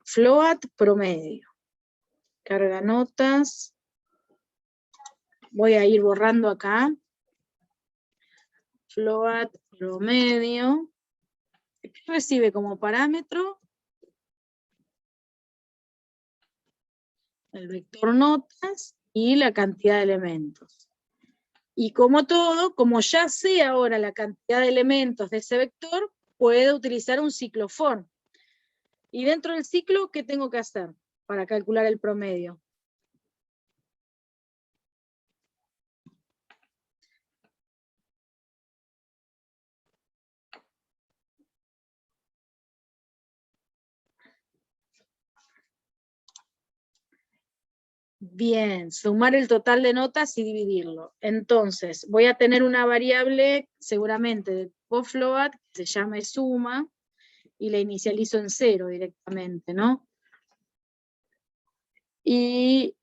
Float promedio. Carga notas. Voy a ir borrando acá. Float promedio. ¿Qué recibe como parámetro? El vector notas y la cantidad de elementos. Y como todo, como ya sé ahora la cantidad de elementos de ese vector, puedo utilizar un ciclo for. Y dentro del ciclo, ¿qué tengo que hacer para calcular el promedio? Bien, sumar el total de notas y dividirlo. Entonces, voy a tener una variable seguramente de tipo float que se llame suma y la inicializo en 0 directamente, ¿no? Y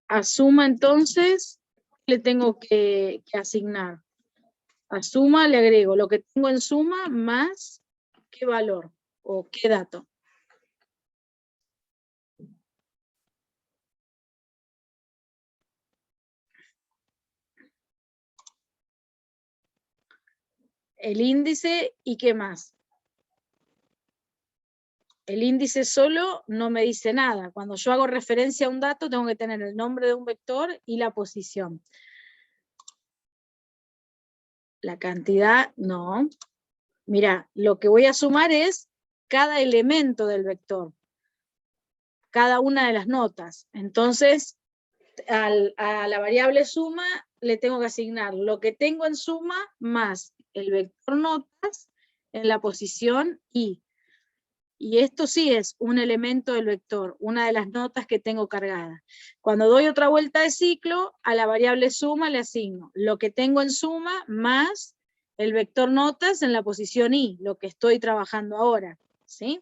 a suma entonces le tengo que asignar A suma le agrego lo que tengo en suma más qué valor o qué dato. El índice y qué más. El índice solo no me dice nada. Cuando yo hago referencia a un dato, tengo que tener el nombre de un vector y la posición. La cantidad, no. Mira, lo que voy a sumar es cada elemento del vector, cada una de las notas. Entonces, a la variable suma le tengo que asignar lo que tengo en suma más el vector notas en la posición i. Y esto sí es un elemento del vector, una de las notas que tengo cargada. Cuando doy otra vuelta de ciclo, a la variable suma le asigno lo que tengo en suma más el vector notas en la posición i, lo que estoy trabajando ahora, ¿sí?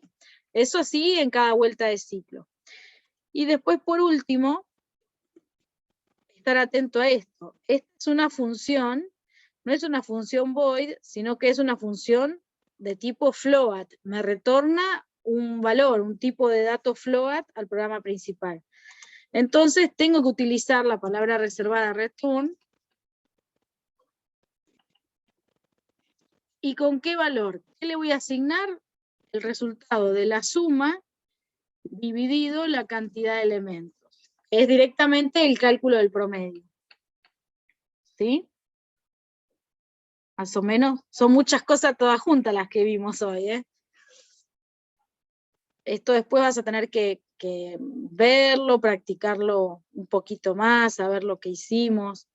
Eso así en cada vuelta de ciclo. Y después, por último, estar atento a esto. Esta es una función, no es una función void, sino que es una función de tipo float. Me retorna un valor, un tipo de dato float al programa principal. Entonces tengo que utilizar la palabra reservada return. ¿Y con qué valor? ¿Qué le voy a asignar? El resultado de la suma dividido la cantidad de elementos. Es directamente el cálculo del promedio. ¿Sí? Más o menos. Son muchas cosas todas juntas las que vimos hoy, ¿eh? Esto después vas a tener que verlo, practicarlo un poquito más, saber lo que hicimos.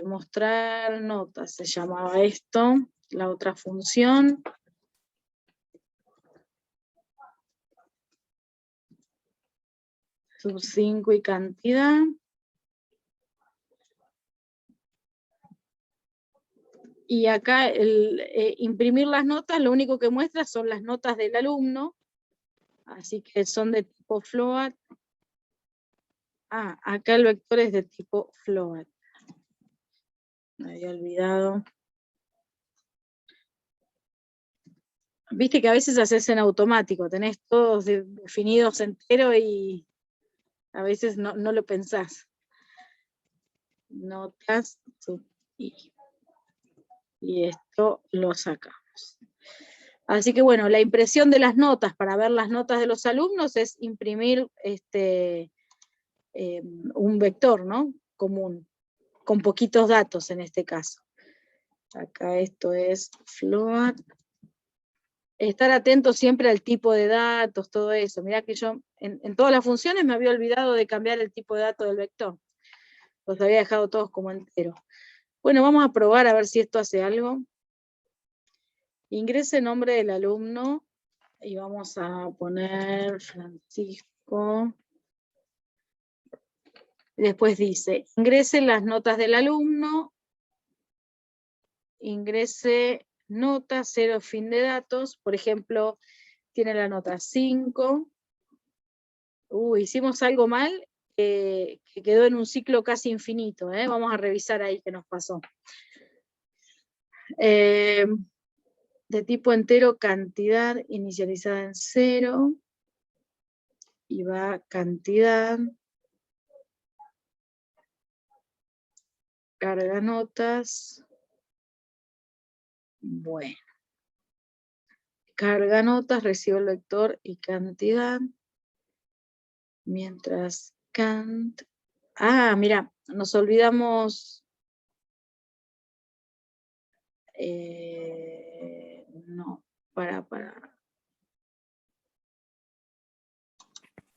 Mostrar notas, se llamaba esto, la otra función. Sub 5 y cantidad. Y acá imprimir las notas, lo único que muestra son las notas del alumno, así que son de tipo float. Ah, acá el vector es de tipo float. Me había olvidado. Viste que a veces haces en automático, tenés todos definidos entero y a veces no lo pensás. Notas y esto lo sacamos. Así que bueno, la impresión de las notas para ver las notas de los alumnos es imprimir un vector, ¿no? Común, con poquitos datos en este caso. Acá esto es float. Estar atento siempre al tipo de datos, todo eso. Mirá que yo en todas las funciones me había olvidado de cambiar el tipo de datos del vector. Los había dejado todos como enteros. Bueno, vamos a probar a ver si esto hace algo. Ingrese el nombre del alumno y vamos a poner Francisco. Después dice, ingrese las notas del alumno, ingrese nota, 0 fin de datos, por ejemplo, tiene la nota 5. Hicimos algo mal, que quedó en un ciclo casi infinito, ¿eh? Vamos a revisar ahí qué nos pasó. De tipo entero, cantidad inicializada en 0, y va cantidad, carga notas, bueno, carga notas, recibo el vector y cantidad, mientras cant, mira, nos olvidamos, no, para.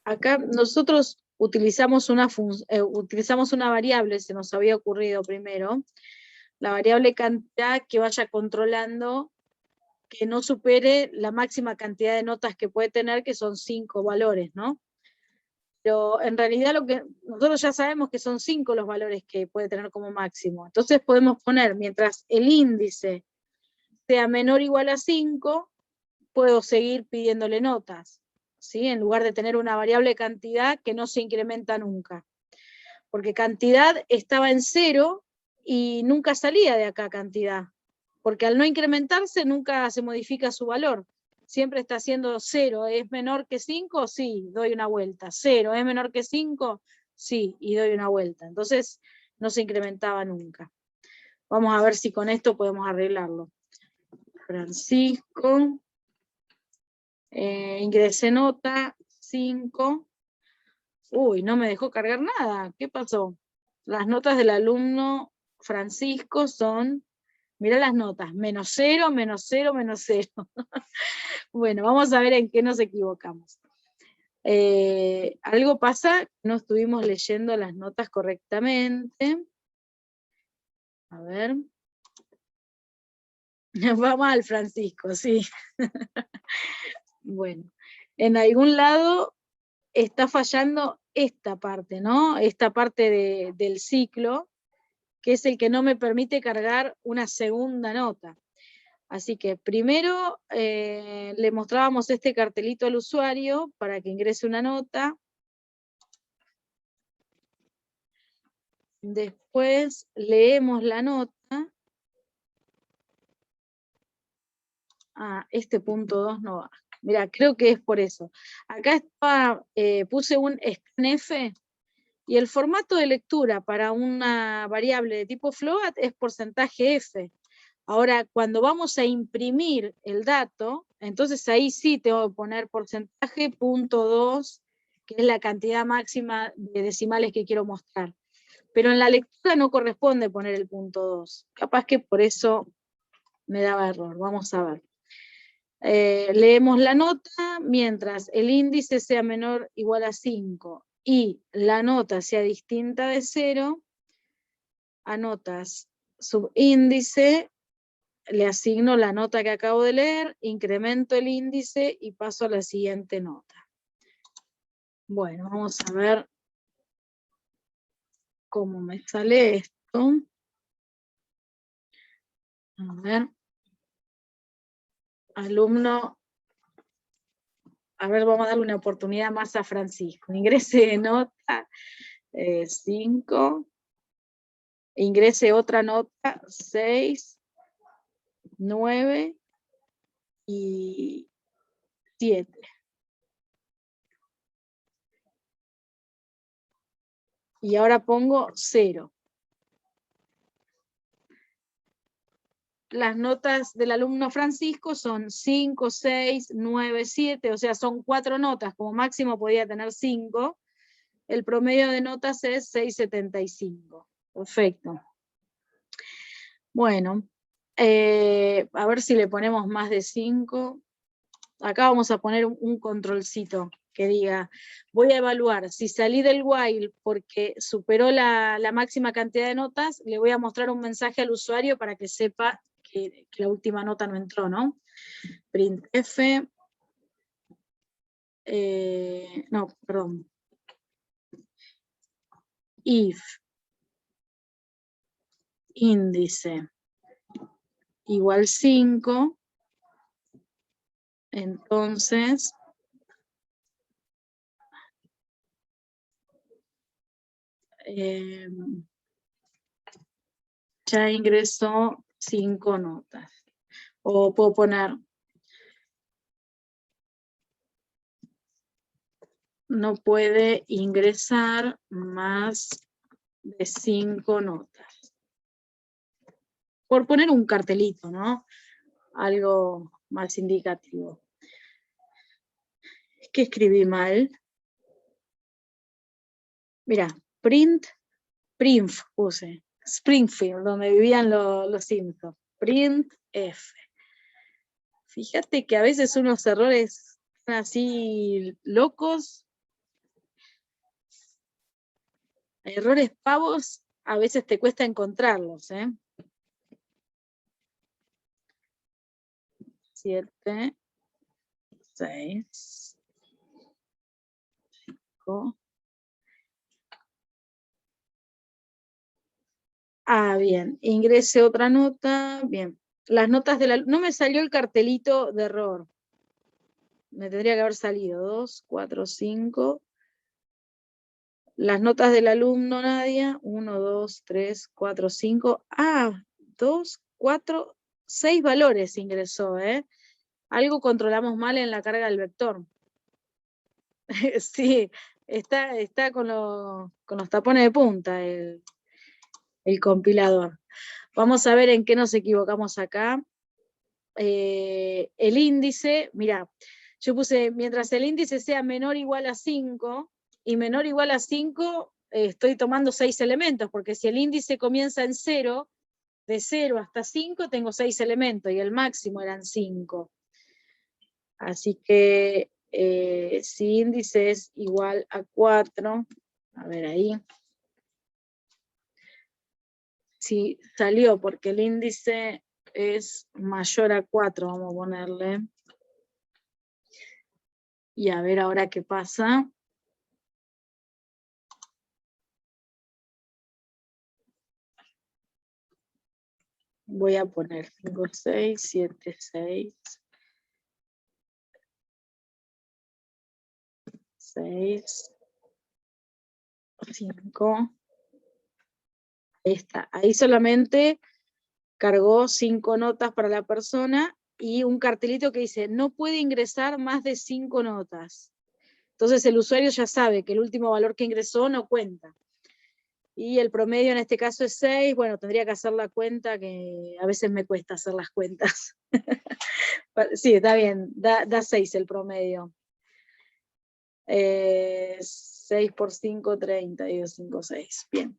Acá nosotros utilizamos una variable, se nos había ocurrido primero, la variable cantidad que vaya controlando que no supere la máxima cantidad de notas que puede tener, que son 5 valores, ¿no? Pero en realidad nosotros ya sabemos que son 5 los valores que puede tener como máximo. Entonces podemos poner, mientras el índice sea menor o igual a 5, puedo seguir pidiéndole notas, ¿sí? En lugar de tener una variable cantidad que no se incrementa nunca. Porque cantidad estaba en 0 y nunca salía de acá cantidad, porque al no incrementarse nunca se modifica su valor. Siempre está haciendo 0, ¿es menor que 5? Sí, doy una vuelta. 0, ¿es menor que 5? Sí, y doy una vuelta. Entonces no se incrementaba nunca. Vamos a ver si con esto podemos arreglarlo. Francisco, ingresé nota, 5. Uy, no me dejó cargar nada. ¿Qué pasó? Las notas del alumno Francisco son, mirá las notas, -0, -0, -0. Bueno, vamos a ver en qué nos equivocamos. Algo pasa, no estuvimos leyendo las notas correctamente. A ver. Va mal, Francisco, sí. Bueno, en algún lado está fallando esta parte, ¿no? Esta parte del ciclo, que es el que no me permite cargar una segunda nota. Así que primero le mostrábamos este cartelito al usuario para que ingrese una nota. Después leemos la nota. Ah, este punto 2 no va. Mira, creo que es por eso. Acá estaba, puse un scanf y el formato de lectura para una variable de tipo float es porcentaje F. Ahora, cuando vamos a imprimir el dato, entonces ahí sí tengo que poner porcentaje punto 2, que es la cantidad máxima de decimales que quiero mostrar. Pero en la lectura no corresponde poner el punto 2. Capaz que por eso me daba error. Vamos a ver. Leemos la nota mientras el índice sea menor o igual a 5 y la nota sea distinta de 0, a notas subíndice le asigno la nota que acabo de leer, incremento el índice y paso a la siguiente nota. Bueno, vamos a ver cómo me sale esto. A ver. Alumno. A ver, vamos a darle una oportunidad más a Francisco. Ingrese de nota 5. Ingrese otra nota 6, 9 y 7. Y ahora pongo 0. Las notas del alumno Francisco son 5, 6, 9, 7, o sea, son 4 notas, como máximo podía tener 5. El promedio de notas es 6,75. Perfecto. Bueno, a ver si le ponemos más de 5. Acá vamos a poner un controlcito que diga, voy a evaluar, si salí del while porque superó la máxima cantidad de notas, le voy a mostrar un mensaje al usuario para que sepa que la última nota no entró, ¿no? Printf, no, perdón. If índice igual 5, entonces ya ingresó 5 notas. O puedo poner, no puede ingresar más de 5 notas. Por poner un cartelito, ¿no? Algo más indicativo. Es que escribí mal. Mira, printf puse. Springfield, donde vivían los Simpsons. Printf. Fíjate que a veces unos errores así locos, errores pavos, a veces te cuesta encontrarlos, ¿eh? 7, 6, 5. Ah, bien. Ingrese otra nota. Bien. Las notas de la... No me salió el cartelito de error. Me tendría que haber salido 2, 4, 5. Las notas del alumno, Nadia, 1, 2, 3, 4, 5. 2, 4, 6 valores ingresó, ¿eh? Algo controlamos mal en la carga del vector. Sí, está con los tapones de punta el compilador. Vamos a ver en qué nos equivocamos acá. El índice, mira, yo puse, mientras el índice sea menor o igual a 5, y menor o igual a 5, estoy tomando 6 elementos, porque si el índice comienza en 0, de 0 hasta 5 tengo 6 elementos, y el máximo eran 5. Así que si índice es igual a 4, a ver ahí, si salió porque el índice es mayor a 4, vamos a ponerle, y a ver ahora qué pasa. Voy a poner 5, 6, 7, 6, 6, 5. Ahí está. Ahí solamente cargó 5 notas para la persona y un cartelito que dice, no puede ingresar más de 5 notas. Entonces el usuario ya sabe que el último valor que ingresó no cuenta. Y el promedio en este caso es 6, bueno, tendría que hacer la cuenta, que a veces me cuesta hacer las cuentas. Sí, está bien, da 6 el promedio. 6 por 5, 30, digo 5, 6, bien.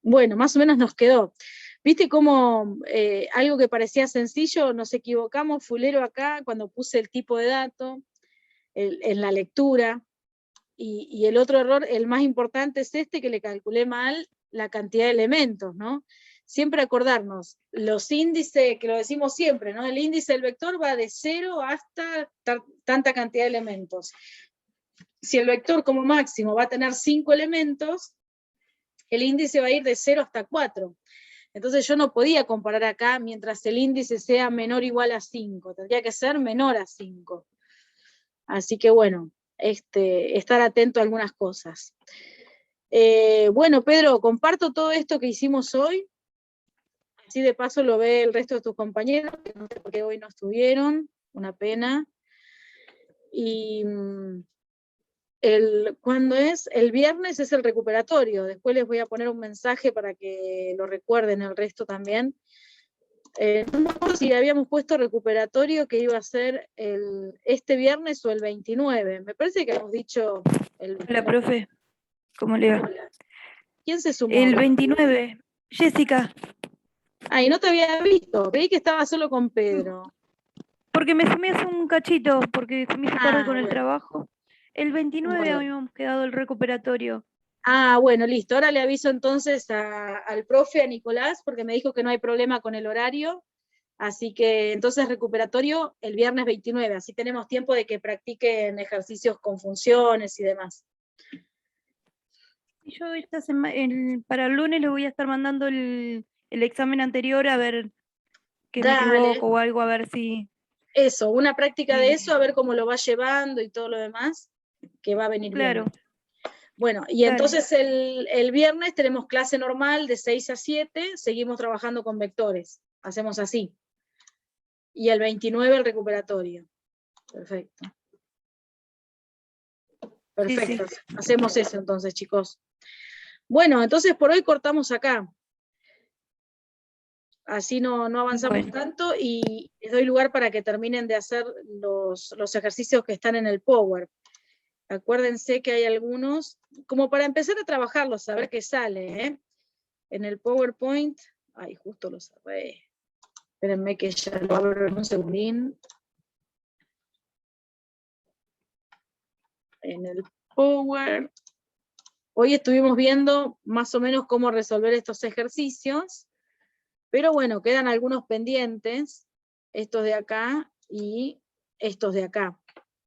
Bueno, más o menos nos quedó. ¿Viste cómo algo que parecía sencillo, nos equivocamos, fulero acá, cuando puse el tipo de dato, en la lectura, y el otro error, el más importante es este, que le calculé mal la cantidad de elementos, ¿no? Siempre acordarnos, los índices, que lo decimos siempre, ¿no? El índice del vector va de 0 hasta tanta cantidad de elementos. Si el vector como máximo va a tener 5 elementos, el índice va a ir de 0 hasta 4. Entonces yo no podía comparar acá mientras el índice sea menor o igual a 5, tendría que ser menor a 5. Así que bueno, estar atento a algunas cosas. Bueno, Pedro, comparto todo esto que hicimos hoy, así de paso lo ve el resto de tus compañeros, que no sé por qué hoy no estuvieron, una pena. Y ¿cuándo es? El viernes es el recuperatorio, después les voy a poner un mensaje para que lo recuerden el resto también. No me acuerdo si habíamos puesto recuperatorio que iba a ser este viernes o el 29, me parece que hemos dicho el 29. Hola, profe, ¿cómo le va? ¿Quién se sumó? El 29, Jessica, Ay, no te había visto, creí que estaba solo con Pedro. porque me sumé hace un cachito, porque se me hizo tarde con el Bueno, trabajo. El 29 bueno. habíamos quedado el recuperatorio. Bueno, listo. Ahora le aviso entonces al profe, a Nicolás, porque me dijo que no hay problema con el horario. Así que entonces recuperatorio el viernes 29, así tenemos tiempo de que practiquen ejercicios con funciones y demás. Y yo esta semana, para el lunes les voy a estar mandando el examen anterior a ver que me Dale, equivoco o algo, a ver si... eso, una práctica de eso, si- a ver cómo lo va llevando y todo lo demás, que va a venir claro, bien. Bueno, y dale. entonces el viernes tenemos clase normal de 6 a 7, seguimos trabajando con vectores, hacemos así. Y el 29 el recuperatorio. Perfecto. Perfecto, Sí. hacemos eso entonces, chicos. Bueno, entonces por hoy cortamos acá. Así no avanzamos Bueno, tanto y les doy lugar para que terminen de hacer los ejercicios que están en el Power. Acuérdense que hay algunos, como para empezar a trabajarlos, a ver qué sale, ¿eh? En el PowerPoint, ay, justo lo cerré. Espérenme que ya lo abro en un segundín. En el Power. Hoy estuvimos viendo más o menos cómo resolver estos ejercicios, pero bueno, quedan algunos pendientes, estos de acá y estos de acá.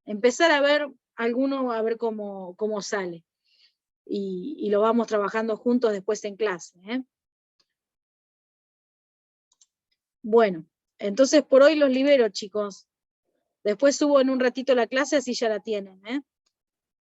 Empezar a ver alguno, a ver cómo sale. Y lo vamos trabajando juntos después en clase, ¿eh? Bueno, entonces por hoy los libero, chicos. Después subo en un ratito la clase, así ya la tienen, ¿eh?